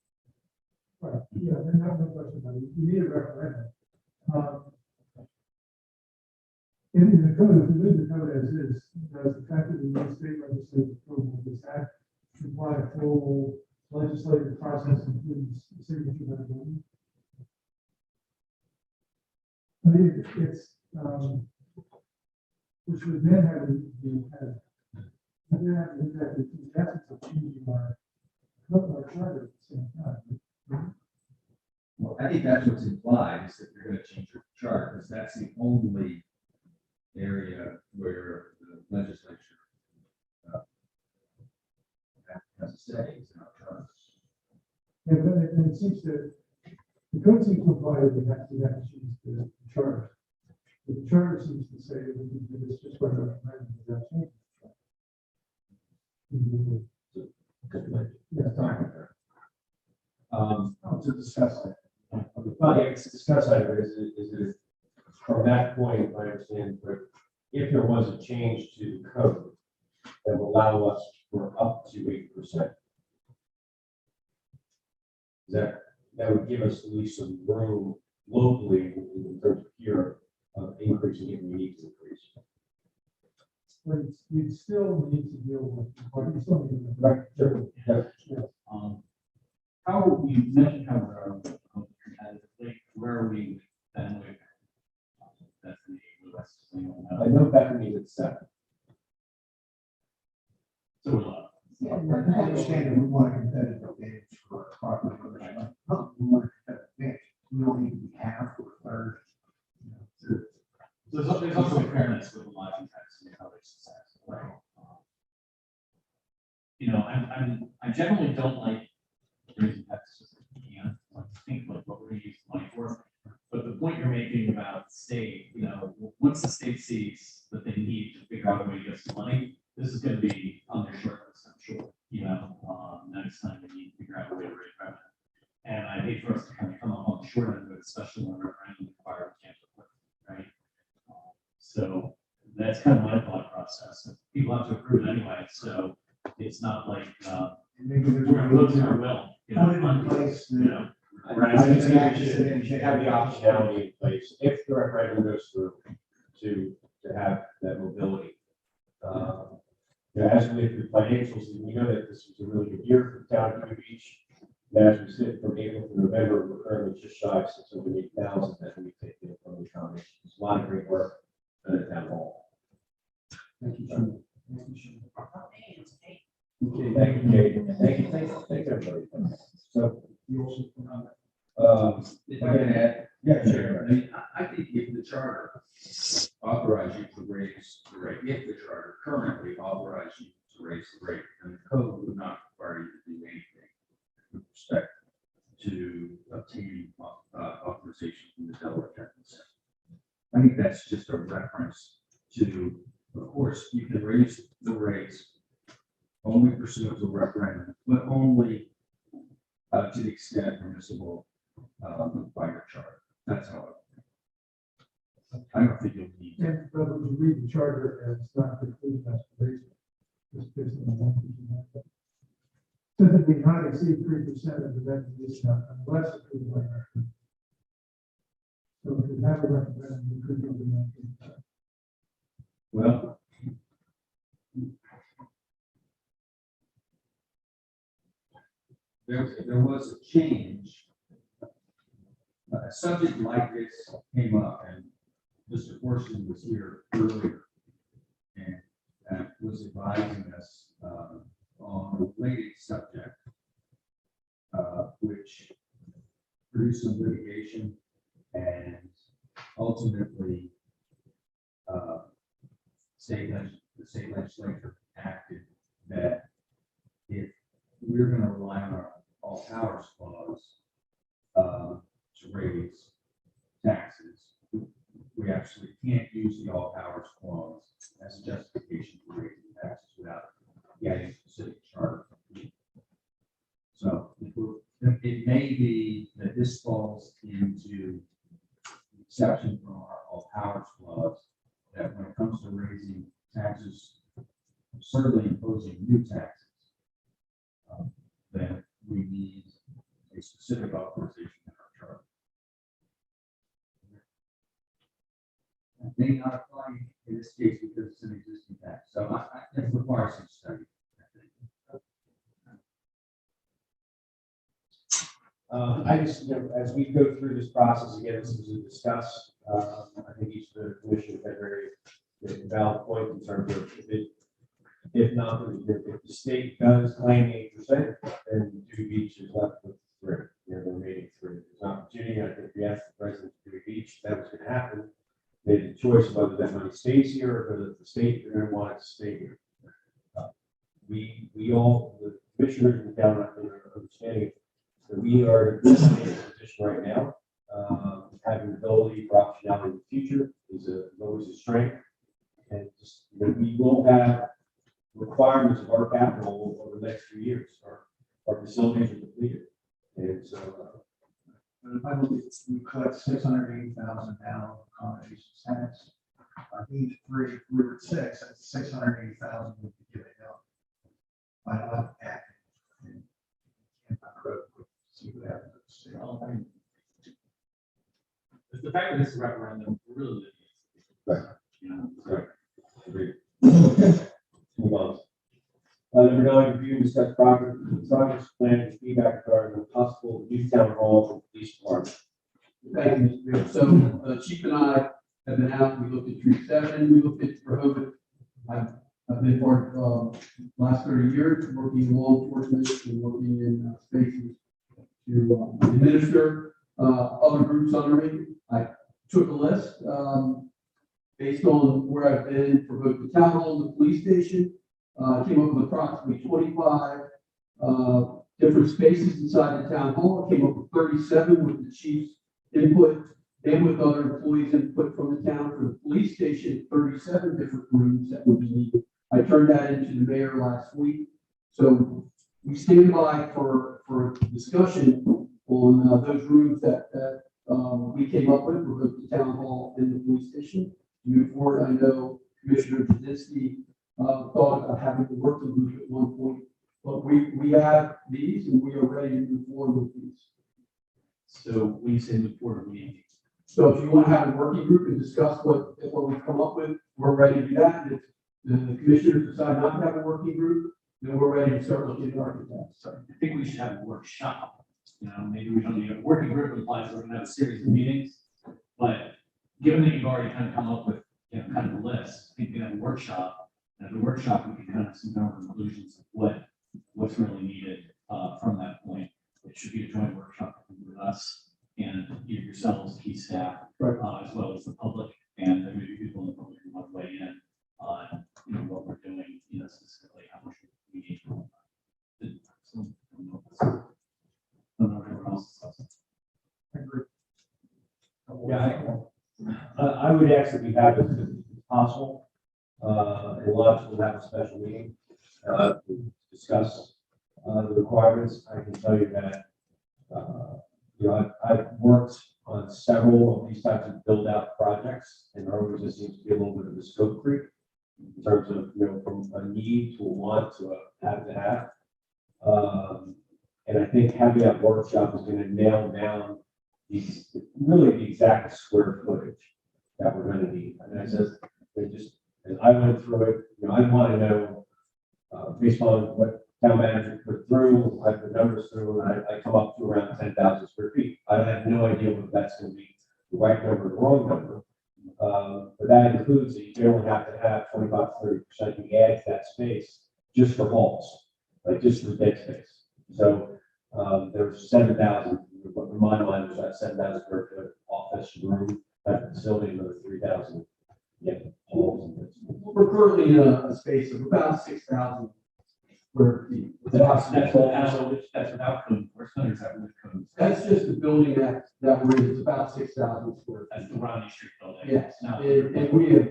Right, yeah, there's no question about it. You need a referendum. In the code, if you leave the code as is, does the fact that we need state legislative approval, does that imply a full legislative process including the signature of the building? I mean, it's, which would then have the essence of changing our charter at the same time. Well, I think that's what's implied is that you're going to change your charter because that's the only area where the legislature has a say in our charters. And then it seems to, the code seems to imply that we have to choose the charter. But the charter seems to say that we can do this just by recommending that change. Yeah, sorry. To discuss it. Yeah, it's discuss it, is it, from that point, I understand, but if there was a change to the code that would allow us for up to 8%. That would give us at least some room locally in terms of here of increasing if we need to increase. But you still need to deal with, or you still need to. Right, sure. Yeah. How, you mentioned how we're competitively, where are we then with Bethany, Lewis, I know Bethany's at 7. so we're low. Yeah, I understand that we want a competitive advantage for property owners. We want a competitive advantage. We don't need to be half or a third. There's also a fairness with the lodging tax and how they success, right? You know, I generally don't like raising taxes. I think like what we're gonna use the money for. But the point you're making about the state, you know, once the state sees that they need to figure out a way to get some money, this is gonna be on their short list, I'm sure, you know, next time they need to figure out a way to raise revenue. And I hate for us to kind of come up on the short end of it, especially when referendum requires can't do it, right? So that's kind of my thought process. People have to approve it anyway, so it's not like, Maybe there's we're gonna look to a our will, you put it in know, place you that. know. I just think we should have the optionality in place if the referendum goes through to have that mobility. You know, as we look at the financials, we know that this was a really good year for the town of Newport Beach. And as we sit from April to November, we're currently just shy of 608,000 that we take in from the county. It's a lot of great work for the town hall. Thank you, Sean. Thank you, Sean. Okay, thank you, Jay. Thank everybody. So, You also. If I can add, yeah, Chair, I mean, I think if the charter authorizes you to raise the rate, if the charter currently authorizes you to raise the rate, then the code would not require you to do anything with respect to obtaining authorization from the Delaware General Assembly. I think that's just a reference to, of course, you can raise the rates only pursuant to referendum, but only to the extent permissible by your charter. That's how I don't think you'll need to. And but when you read the charter, it's not precluding us from raising. Just based on the language in that. So that we not exceed 3% of the revenue unless approved by our. So if we have a referendum, we could go to 19%. Well, there was a change. A subject like this came up, and Mr. Forstman was here earlier and was advising us on a related subject, which produced some litigation and ultimately the state legislature acted that if we're going to rely on our all powers clause to raise taxes, we actually can't use the all powers clause as a justification for raising taxes without getting specific charter. So it may be that this falls into the exception from our all powers clause, that when it comes to raising taxes, certainly imposing new taxes, then we need a specific authorization in our charter. It may not apply in this case because it's an existing tax, so it requires some study, I think. I just, you know, as we go through this process, again, this is a discuss. I think each of the commissioners had very valid point in terms of if not, if the state does claim 8%, then Dewey Beach is left with 3. You know, the remaining 3. There's an opportunity. I think we asked the president of Dewey Beach, that was going to happen. They did choice of whether that money stays here or whether the state, they're gonna want it to stay here. We all, the commissioners in town, I think, are understanding that we are in a position right now. Having the ability for optionality in the future is always a strength. And just, you know, we will have requirements of our capital over the next few years. Our facilities are depleted. And so, But if I look at, we collect 680,000 now accommodations tax. Each three, if we were at 6, that's 680,000 would be given out. By not acting. And see what happens. Well, I mean, the fact that this is a referendum really. Right. You know, right. Agreed. Okay. Move on. Number 9, review and discuss progress plan and feedback regarding the possible new town hall for police department. Thank you, Mr. Mayor. So, Chief and I have been out, we looked at Troop 7, we looked at Rehoboth. I've been part of, last 30 years, working in law enforcement and working in spaces to administer other groups under me. I took a list, based on where I've been for both the town hall and the police station. Came up with approximately 25 different spaces inside the town hall. I came up with 37 with the chief's input and with other employees' input from the town. For the police station, 37 different rooms that would be needed. I turned that into the mayor last week. So we stand by for discussion on those rooms that we came up with for both the town hall and the police station. Move forward. I know Commissioner Jasinski thought about having a working group at one point, but we have these and we are ready to move forward with these. So when you say move forward, we need. So if you want to have a working group and discuss what we've come up with, we're ready to do that. And if the commissioners decide not to have a working group, then we're ready to start looking at architects. So I think we should have a workshop. You know, maybe we don't need a working group, implies we're gonna have a series of meetings. But given that you've already kind of come up with, you know, kind of a list, I think we can have a workshop. And at the workshop, we can kind of some kind of conclusions of what's really needed from that point. It should be a joint workshop with us and yourselves, key staff, as well as the public and maybe people in the public who want to weigh in on, you know, what we're doing, you know, specifically how much we need. So, I don't know if everyone else is. I agree. Yeah, I would ask that we have as possible. And we'll obviously have a special meeting to discuss the requirements. I can tell you that you know, I've worked on several of these types of build-out projects, and there always seems to be a little bit of a scope creep in terms of, you know, from a need to a want to a have to have. And I think having that workshop is going to nail down these really the exact square footage that we're going to need. And I said, just as I went through it, you know, I want to know based on what town manager put through, I put numbers through, and I come up to around 10,000 square feet. I have no idea what that's going to be, the right number or the wrong number. But that includes that you generally have to have 25 to 30% you add to that space just for halls, like just for dead space. So there's 7,000, but in my mind, there's that 7,000 square foot office room, that facility, another 3,000. Yeah, halls and bits. We're currently in a space of about 6,000 square feet. That's without code enforcement, or is that with code? That's just the building that we're in. It's about 6,000 square feet. That's the Ronnie Street building. Yes, No. and we have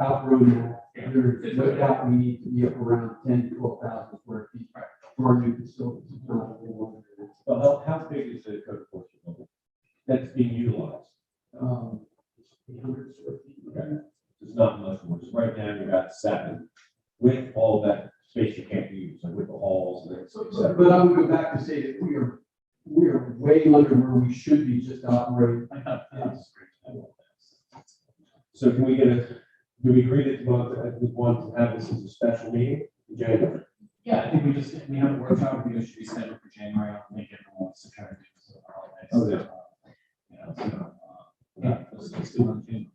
outgrown that. There's no doubt we need to be up around 10 to 12,000 square feet for our new facilities. It's not a whole lot. Well, how big is the code enforcement building that's being utilized? 800 square feet. Okay. It's not much more. Just right now, you got 7 with all that space you can't use, like with the halls and everything. But I would go back to say that we are way under where we should be just operating. So can we do we agree that we want to have this as a special meeting in January? Yeah, I think we have a workshop, we should be scheduled for January, I'll make everyone wants to try to do this. Oh, yeah. Yeah, let's do one too.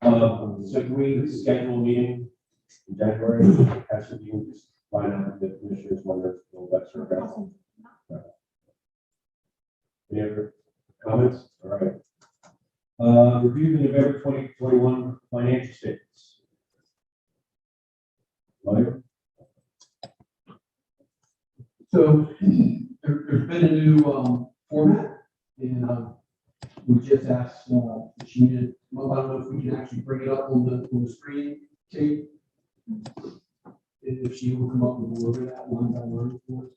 So can we schedule a meeting in January? Actually, you can just find out if the commissioners want to know that's your guys. Any other comments? All right. Review the November 2021 financial statements. Lawyer? So there's been a new format, and we just asked she, well, I don't know if we can actually bring it up on the screen, Kate. If she will come up and deliver that line by line for us.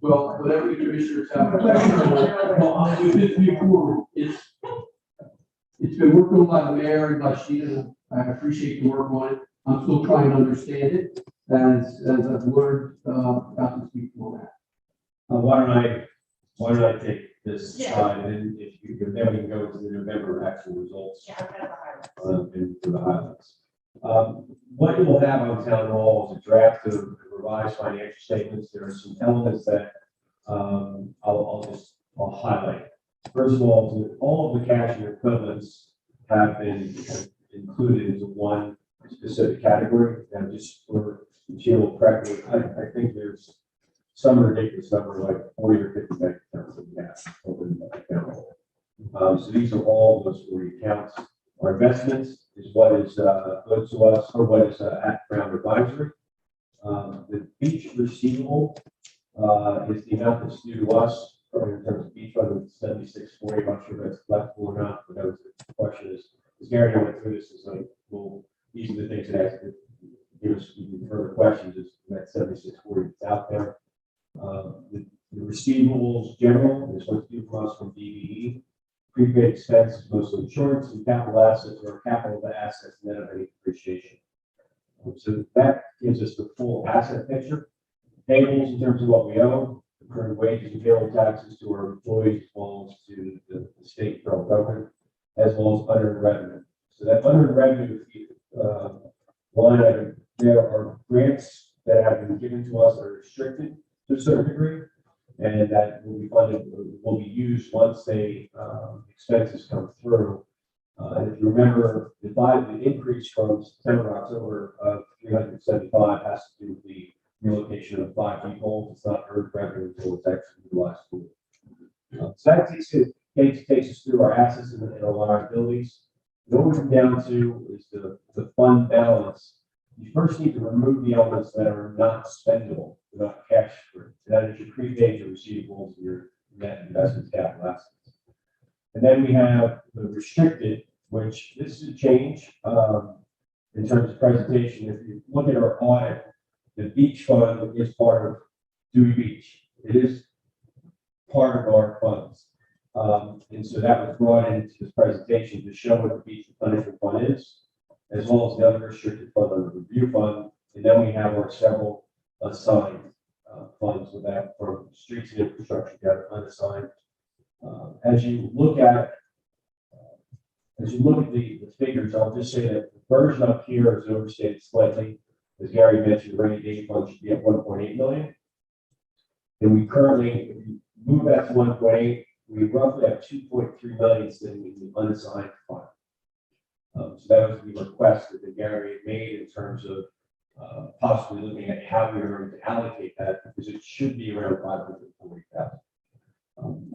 Well, whatever the commissioners have. Well, with this new form, it's been worked on by the mayor and by Sheena. I appreciate the work on it. I'm still trying to understand it as I've learned about this new format. Why don't I take this slide, and if you could, then we can go to the November actual results. Yeah, I've got the highlights. And for the highlights. What you will have on town hall is a draft of revised financial statements. There are some elements that I'll highlight. First of all of the cash and equivalents have been included into one specific category. And just for material correctly, I think there's some ridiculous number, like 40 or 50 bank accounts that we have open account. So these are all those 40 accounts. Our investments is what is owed to us, or what is at Ground Advisory. The beach receivable is the amount that's due to us in terms of beach fund of 7640. I'm not sure if that's collectible or not, but that was the question. Is Gary went through this? Is like, well, these are the things that have to give us even further questions. Is that 7640 that's out there? The receivables general is what's due from us from DVE. Prepaid expenses, mostly insurance, and capital assets or capital assets net of any depreciation. So that gives us the full asset picture. Payables in terms of what we owe, current wages and payroll taxes to our employees, as well as to the state federal government, as well as unearned revenue. So that unearned revenue line item, there are grants that have been given to us that are restricted to a certain degree, and that will be funded, will be used once they expenses come through. And if you remember, the increase from September to October of 375 has to do with the relocation of 5 people. It's not earned revenue until it's actually utilized. So that takes us through our assets and our liabilities. What we're down to is the fund balance. You first need to remove the elements that are not spendable, not cash free. That is your prepaid, your receivables, your net investment capital assets. And then we have the restricted, which this is a change in terms of presentation. If you look at our audit, the beach fund is part of Dewey Beach. It is part of our funds. And so that was brought into this presentation to show what the beach replenishment fund is, as well as the unrestricted fund under the review fund. And then we have our several assigned funds with that from streets and infrastructure that are unassigned. As you look at the figures, I'll just say that the version up here is overstated slightly. As Gary mentioned, the rainy day fund should be at 1.8 million. And we currently, if you move that to 1.8, we roughly have 2.3 million sitting in the unassigned fund. So that was the request that Gary had made in terms of possibly looking at how we are going to allocate that, because it should be around 540,000.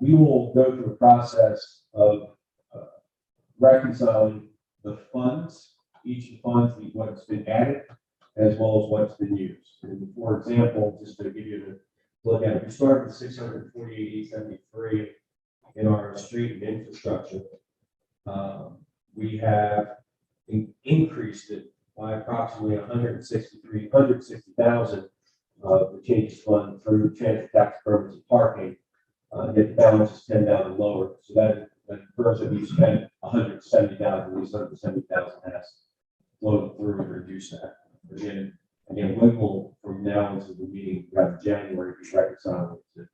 We will go through a process of reconciling the funds, each of the funds, what's been added, as well as what's been used. And for example, just to give you a look at it, we started with 648,873 in our street and infrastructure. We have increased it by approximately 160,000 the changes fund through transit tax permits and parking. Yet the balance is 10,000 lower. So that first that we spent 170,000, at least 170,000 has flowed through to reduce that. Again, we will from now into the meeting, we have January, we reconcile it to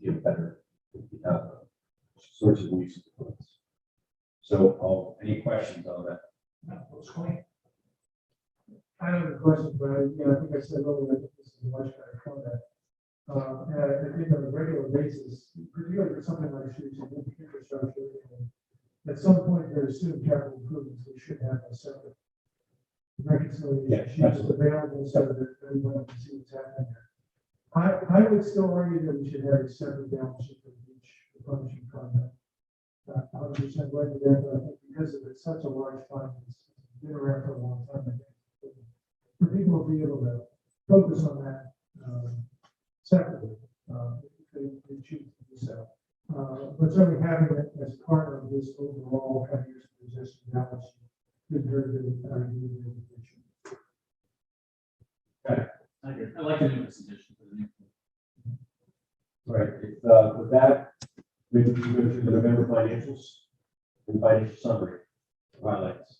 get better sources and uses of funds. So, any questions on that? I don't have a question, but I think I said earlier that this is a much better format. And I think on a regular basis, particularly for something like streets and infrastructure, and at some point very soon, capital improvements, we should have a separate reconciliation sheet that's available so that everyone can see what's happening there. I would still argue that we should have a separate balance sheet for each replenishing fund. 100% right there, but I think because it's such a large fund, it's been around for a long time. I think for people to be able to focus on that separately, if they choose to do so. But certainly having it as part of this overall kind of use of existing balance sheet is very good. I agree. I like the new suggestion for the new. Right, with that, we can go through the November financials and financial summary highlights.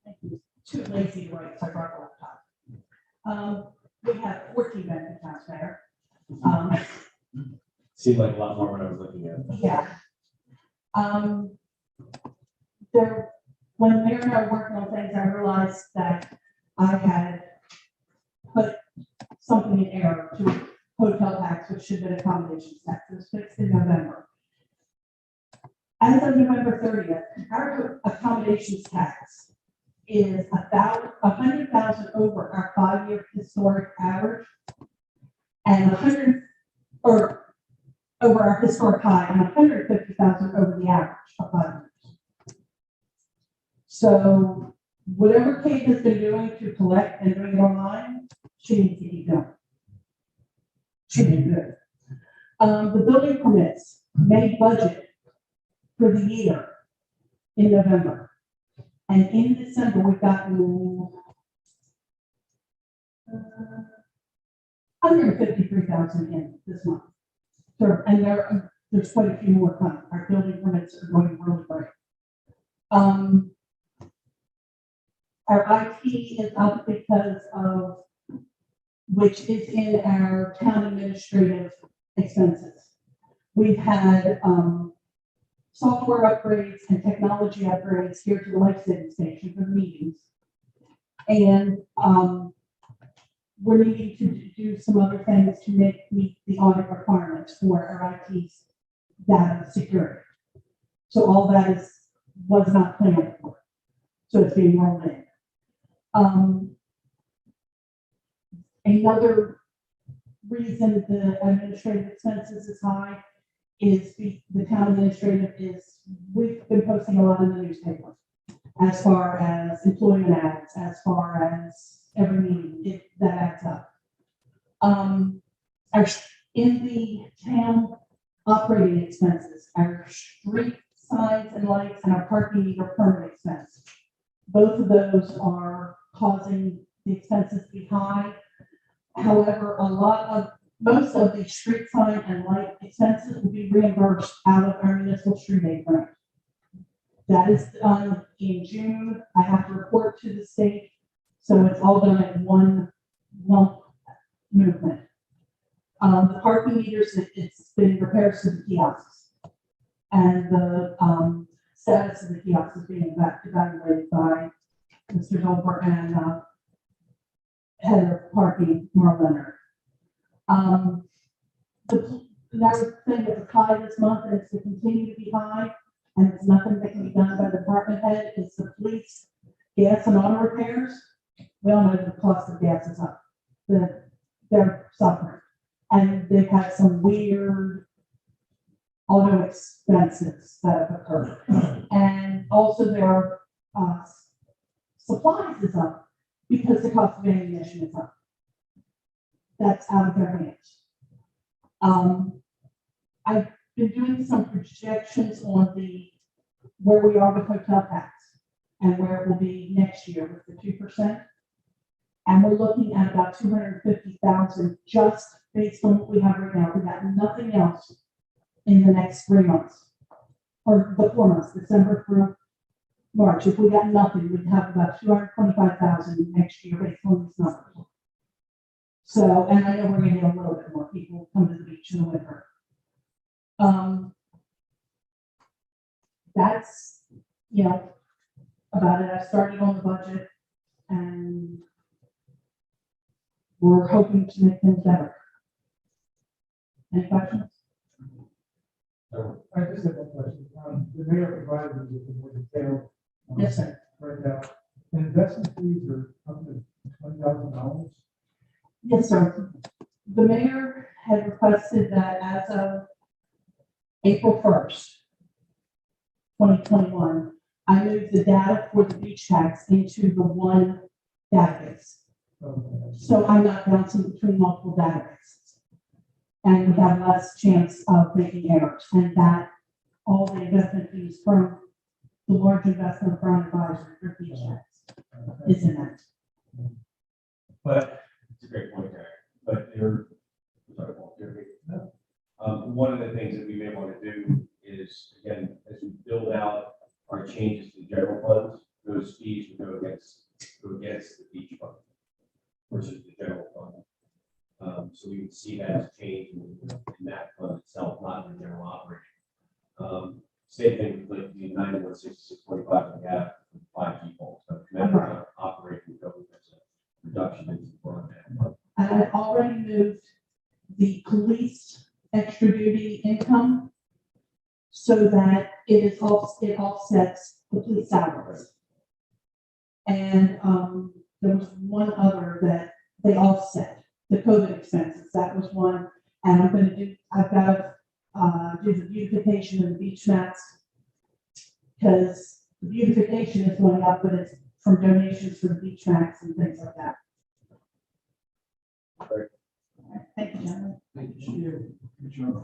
Thank you. Too lazy to write, so I brought a laptop. We have 14 bank accounts there. Seemed like a lot more when I was looking at it. Yeah. When Mayor and I were working on things, I realized that I had put something in error to hotel tax, which should have been accommodations tax. It was fixed in November. As of November 30th, our accommodations tax is about 100,000 over our 5-year historic average, and 100 or over our historic high, and 150,000 over the average of 5 years. So whatever Kate has been doing to collect and bring it online, she needs to keep going. She did good. The building permits made budget for the year in November. And in December, we've gotten 153,000 in this month. So, and there's quite a few more coming. Our building permits are going really great. Our IT is up because of, which is in our town administrative expenses. We've had software upgrades and technology upgrades here to the Lifesaving Station for the meetings. And we're needing to do some other things to meet the audit requirements for our IT's data security. So all that was not planned for. So it's being rolled in. Another reason the administrative expenses is high is the town administrative we've been posting a lot in the newspaper as far as employment ads, as far as every meeting, that adds up. In the town operating expenses, our street signs and lights and our parking meter permit expense, both of those are causing the expenses to be high. However, most of the street sign and light expenses will be reimbursed out of our municipal street aid grant. That is done in June. I have to report to the state, so it's all done at one lump movement. The parking meters, it's been repairs to the kiosks, and the status of the kiosks is being evaluated by Mr. Dolber and head of parking, Mark Leonard. Another thing that's high this month, and it's to continue to be high, and it's nothing that can be done by the department head, is the police gas and auto repairs. We all know the cost of gas is up. They're suffering. And they've had some weird auto expenses that have occurred. And also their supplies is up because the cost of ammunition is up. That's out of their hands. I've been doing some projections on where we are with hotel tax and where it will be next year with the 2%. And we're looking at about 250,000 just based on what we have right now. We got nothing else in the next 3 months or the 4 months, December through March. If we got nothing, we'd have about 225,000 next year based on these numbers. So, and I know we're going to get a little bit more people come to the beach in the winter. That's, about it. I started on the budget and we're hoping to make things better. Any questions? I just have one question. The mayor provided me with more detail. Yes, sir. Right now, the investment fees are up to $20,000. Yes, sir. The mayor had requested that as of April 1st, 2021, I moved the data for the beach tax into the one database. So I'm not bouncing between multiple databases. And we have less chance of making errors, and that all the investment fees from the large investment firm advisory for beach tax is in that. But it's a great point there, but sorry, Paul, one of the things that we may want to do is, again, as we build out our changes to the general funds, those fees would go against the beach fund versus the general fund. So we would see that as a change in that fund itself, not in the general operating. Same thing with like the 9166.25 we have for 5 people. So commander operating government reduction in the broadband fund. And I've already moved the police extra duty income so that it offsets the police salaries. And there was one other that they offset, the COVID expenses. That was one. And I've got to do the beautification of the beach mats, because the beautification is going up, but it's from donations for the beach mats and things like that. Great. Thank you, gentlemen. Thank you. Good job.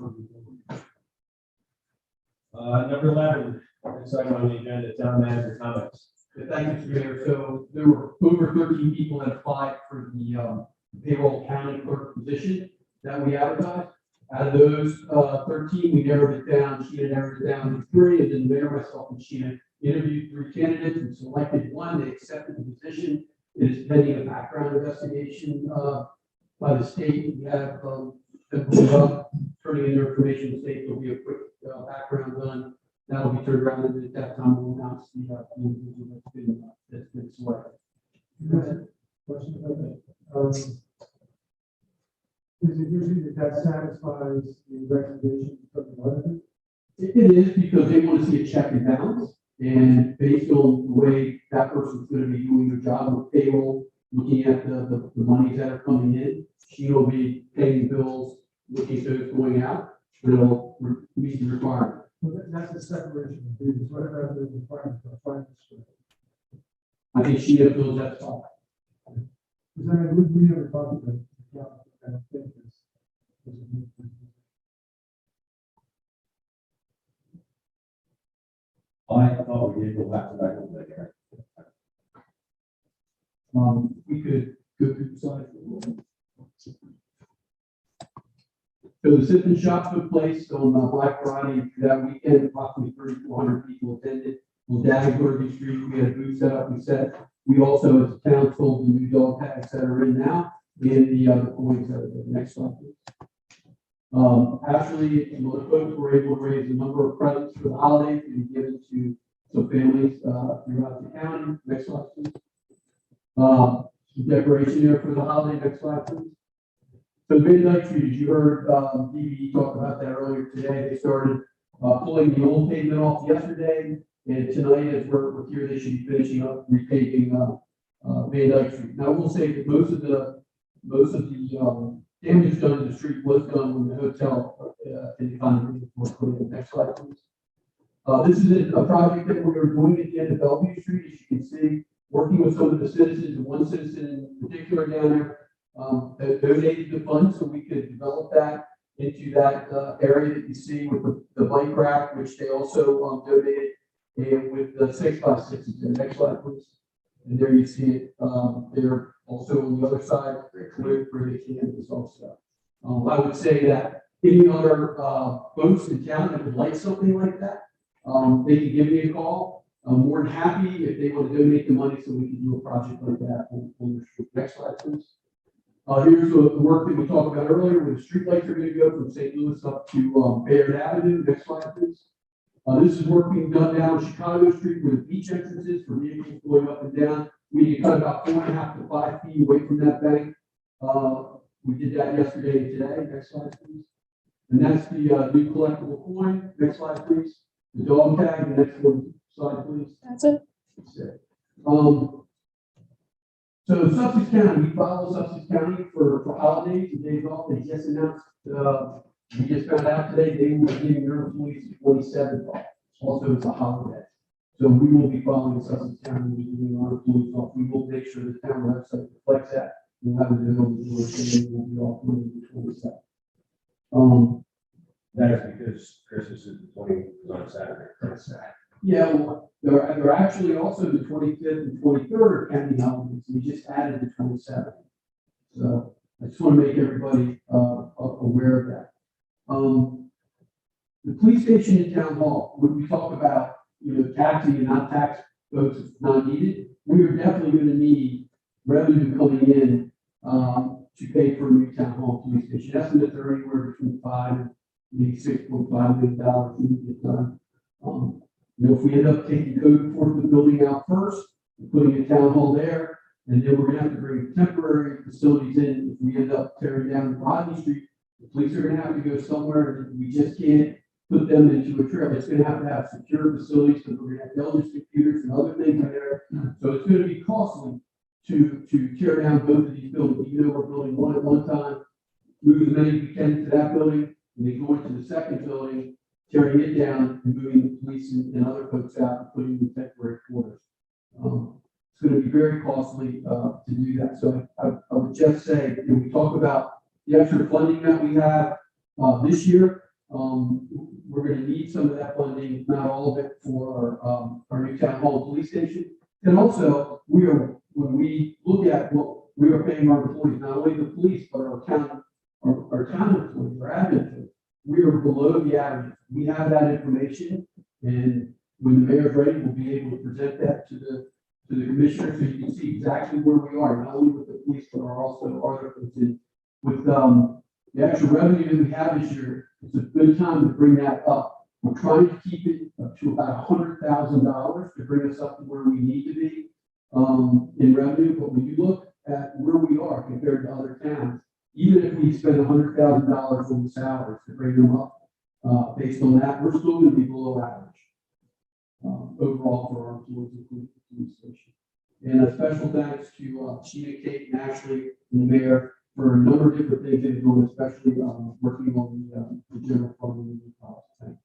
Number 11, next item on the agenda, town manager comments. Thank you, Mr. Mayor. So there were over 13 people that applied for the payroll county clerk position that we advertised. Out of those 13, we narrowed it down. Sheena narrowed it down to 3, and then the mayor, myself, and Sheena interviewed 3 candidates and selected 1. They accepted the position. It is pending a background investigation by the state. We have them pulled up, turning in their information. The state will be a quick background done. That'll be turned around, and at that time we'll announce the individual that's been selected. Question about that. Is it usually that satisfies the recommendation from the auditor? It is, because they want to see a check and balance, and based on the way that person's going to be doing their job with payroll, looking at the monies that are coming in, she will be paying bills, looking at those going out, and it'll meet the requirement. Well, that's a separation of duties. What about the requirement for finance? I think she feels that's fine. Because I mean, we never talked about the job. I don't think it's. I thought we did go back to that over there. We could go through the slides a little bit. So the sip and shop took place on Black Friday that weekend. Approximately 3,400 people attended. On Davenport Street, we had a booth set up. We also, as a town, sold the new dog tags that are in now, and the other coins that are the next slide. Actually, some of the folks were able to raise a number of presents for the holidays and give it to some families throughout the county. Next slide, please. Some decoration here for the holiday. Next slide, please. So Midnight Trees, you heard DBE talk about that earlier today. They started pulling the old pavement off yesterday, and tonight, as we're here, they should be finishing up repaving Midnight Street. Now, we'll say that most of the damage done to the street was done when the hotel in the condominium was put in. Next slide, please. This is a project that we were doing at the end of Bellevue Street, as you can see, working with some of the citizens, and one citizen in particular down there donated the funds so we could develop that into that area that you see with the bike rack, which they also donated, and with the 6x6s. Next slide, please. And there you see it. They're also on the other side where they can is also. I would say that any other folks in town that would like something like that, they can give me a call. I'm more than happy if they want to donate the money so we can do a project like that on the street. Next slide, please. Here's the work that we talked about earlier, where the streetlights are going to go from St. Louis up to Bayard Avenue. Next slide, please. This is work being done down Chicago Street where the beach entrance is for vehicles going up and down. We need to cut about 4.5 to 5 feet away from that bank. We did that yesterday and today. Next slide, please. And that's the new collectible coin. Next slide, please. The dog tag. The next one slide, please. That's it. That's it. So Sussex County, we follow Sussex County for holidays and days off. They just announced, we just found out today, they will be giving their employees 27th off. Also, it's a holiday. So we will be following Sussex County, we're giving our employees off. We will make sure the town website reflects that. We'll have it available to us, and then we'll be off Monday the 27th. That is because Christmas is the 20th on Saturday. Yeah, well, they're actually also the 25th and 23rd are county holidays. We just added the 27th. So I just want to make everybody aware of that. The police station in town hall, when we talk about, taxing and not tax folks if not needed, we are definitely going to need revenue coming in to pay for a new town hall police station. Estimates are anywhere between $5 and maybe $6.5 million when we get done. If we end up taking code enforcement building out first, putting a town hall there, and then we're gonna have to bring temporary facilities in. If we end up tearing down Rodney Street, the police are gonna have to go somewhere, and we just can't put them into a trail. It's gonna have secure facilities, because we're gonna have elders computers and other things in there. So it's gonna be costly to tear down both of these buildings, even though we're building one at one time, move as many as we can to that building, and then go into the second building, tearing it down and moving the police and other folks out and putting them in temporary quarters. It's going to be very costly to do that. So I would just say, we talk about the extra funding that we have this year. We're going to need some of that funding, if not all of it, for our new town hall and police station. And also, when we look at what we are paying our employees, not only the police, but our town employees, our admin employees, we are below the average. We have that information, and when the mayor's ready, we'll be able to present that to the commissioner, so you can see exactly where we are, not only with the police, but also other things. With the extra revenue that we have this year, it's a good time to bring that up. We're trying to keep it up to about $100,000 to bring us up to where we need to be in revenue. But when you look at where we are compared to other towns, even if we spend $100,000 on the salaries to bring them up, based on that, we're still going to be below average overall for our employees, including the police station. And a special thanks to Sheena, Kate, and Ashley, and the mayor for a number of different things they've done, especially working on the general fund and the policy.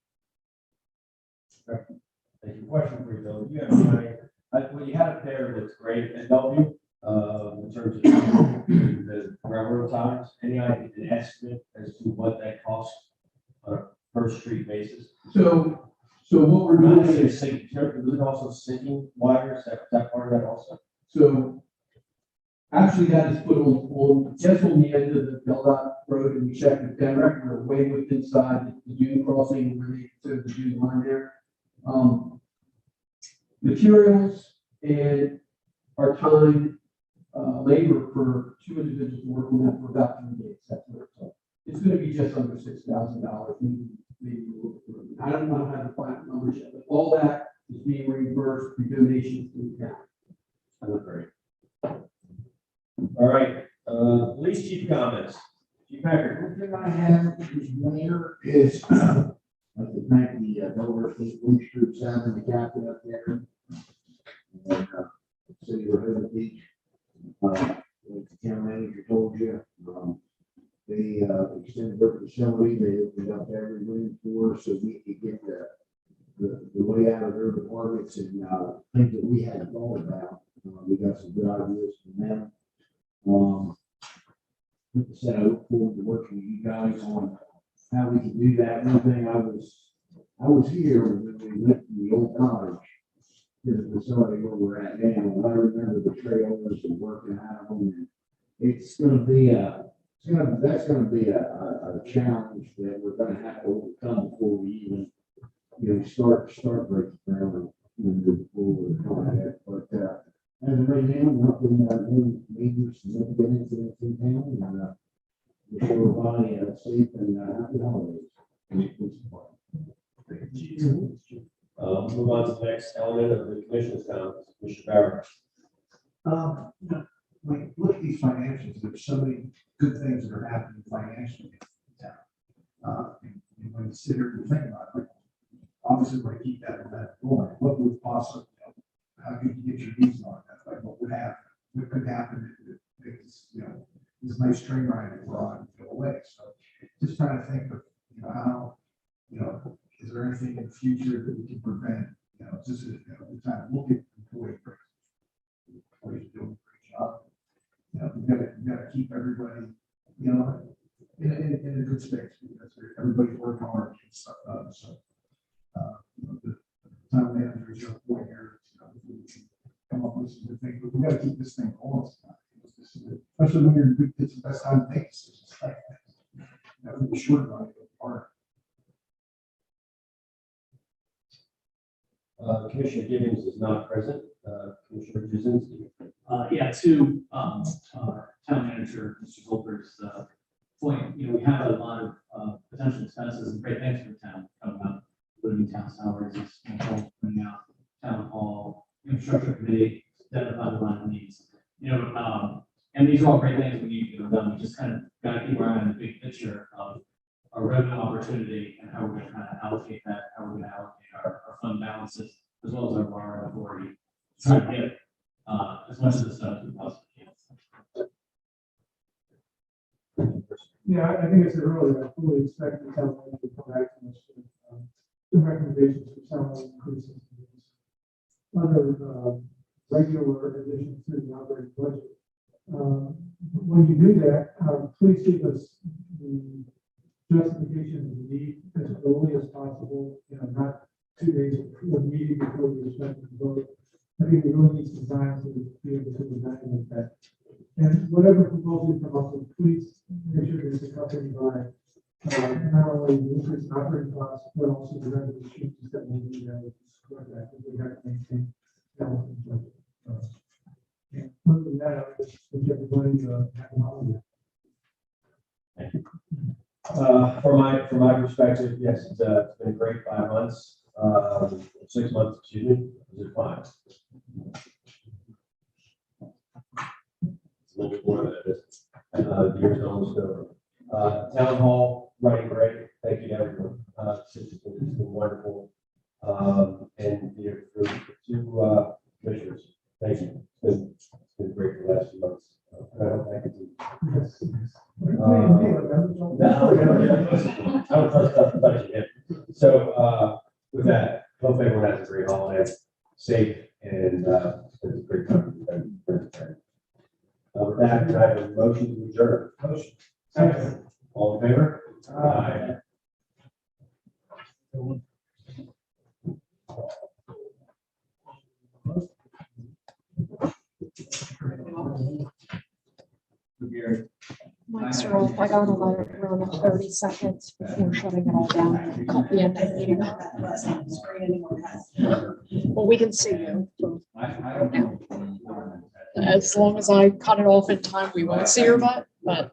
Thank you. Question for you, Bill. You have what you have there that's great at Bellevue, in terms of the railroad ties, any idea, an estimate as to what that costs on a per street basis? So what we're Not doing only is, sinking, there's also sinking wires, that part of that also? so actually that is put on just on the end of the Bell Road, and we checked with Denver, we're way within inside the Union crossing, where they consider the Union line there. Materials and our time, labor for two individuals working on that for about 3 days. That's what it's like. It's going to be just under $6,000, maybe a little bit. I don't know how to find the numbers yet, but all that is being reimbursed through donations to the town. I look great. All right, police chief comments. Chief Packard. One thing I have, Mr. Mayor, is I'd like to thank the Delaware State Police Troops having the captain up there. And City of Rehoboth Beach. Like the town manager told you, they extended their facility, they opened up every room for us so we could get the way out of their departments and things that we hadn't thought about. We got some good ideas from them. So I look forward to working with you guys on how we can do that. One thing I was here when we went to the old college, to the facility where we're at now, and I remember the trailers and working out of them. And it's going to be that's going to be a challenge that we're going to have to overcome before we even start breaking ground and move forward on that. But as of right now, nothing no major significant incidents in town, and wish everybody safe and happy holidays. Move on to the next element of the commission's comments. Mr. Barrett. When you look at these financials, there's so many good things that are happening financially in town. And when you sit here and think about it, obviously we're gonna keep that going. What would possibly, how could you get your needs on that? Like what would happen? what could happen if it's, you know, this nice train ride that we're on go away. So just trying to think of, you know, how, you know, is there anything in the future that we can prevent, you know, just, you know, the time, look at employee praise. Employees are doing a great job. You know, we gotta keep everybody, you know, in a good space, because everybody's working hard to get stuff done, so. You know, the town manager is your point here, you know, we can come up with some good things, but we gotta keep this thing going. Especially when you're, it's the best time to make decisions like that. You know, we're short about it, part. Commissioner Gibbons is not present. Commissioner Jazinski. Yeah, to town manager, Mr. Goldberg's point, you know, we have a lot of potential expenses and great things for the town coming up, including town salaries, coming out, town hall, infrastructure committee, identify the line of needs. You know, and these are all great things we need to get done. We just kind of got to keep our eye on the big picture of our revenue opportunity and how we're going to kind of allocate that, how we're going to allocate our fund balances, as well as our borrowing authority, to try to get as much of this done as we possibly can. Yeah, I think it's early. I fully expect the town manager to come back to us with some recommendations for salary increases. Other regular additions to the operating budget. When you do that, please give us the justification of the need as early as possible, you know, not 2 days before the meeting before the respective vote. I think we really need some time to be able to evaluate that. And whatever proposal you come up with, please make sure that it's accompanied by not only the increase in operating costs, but also the revenue changes that will be there to support that. We have to maintain balance in budget. Yeah, other than that, I wish everybody happy holiday. From my perspective, yes, it's been a great 5 months, 6 months, excuse me, was it 5? It's a little bit more than it is. The year's almost over. Town hall, running great. Thank you to everyone. It's been wonderful. And for the 2 commissioners, thank you. It's been great for the last few months. I hope that continues. No. I don't trust stuff touching it. So with that, hope everyone has a great holiday, safe, and it's a great time. With that, can I have a motion to adjourn? Motion. Second. All in favor? Aye. Mics are off. I gotta let it run 30 seconds before shutting it all down. At the end of the meeting. Well, we can see you. So as long as I cut it off in time, we won't see your butt, but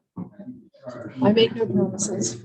I make no promises.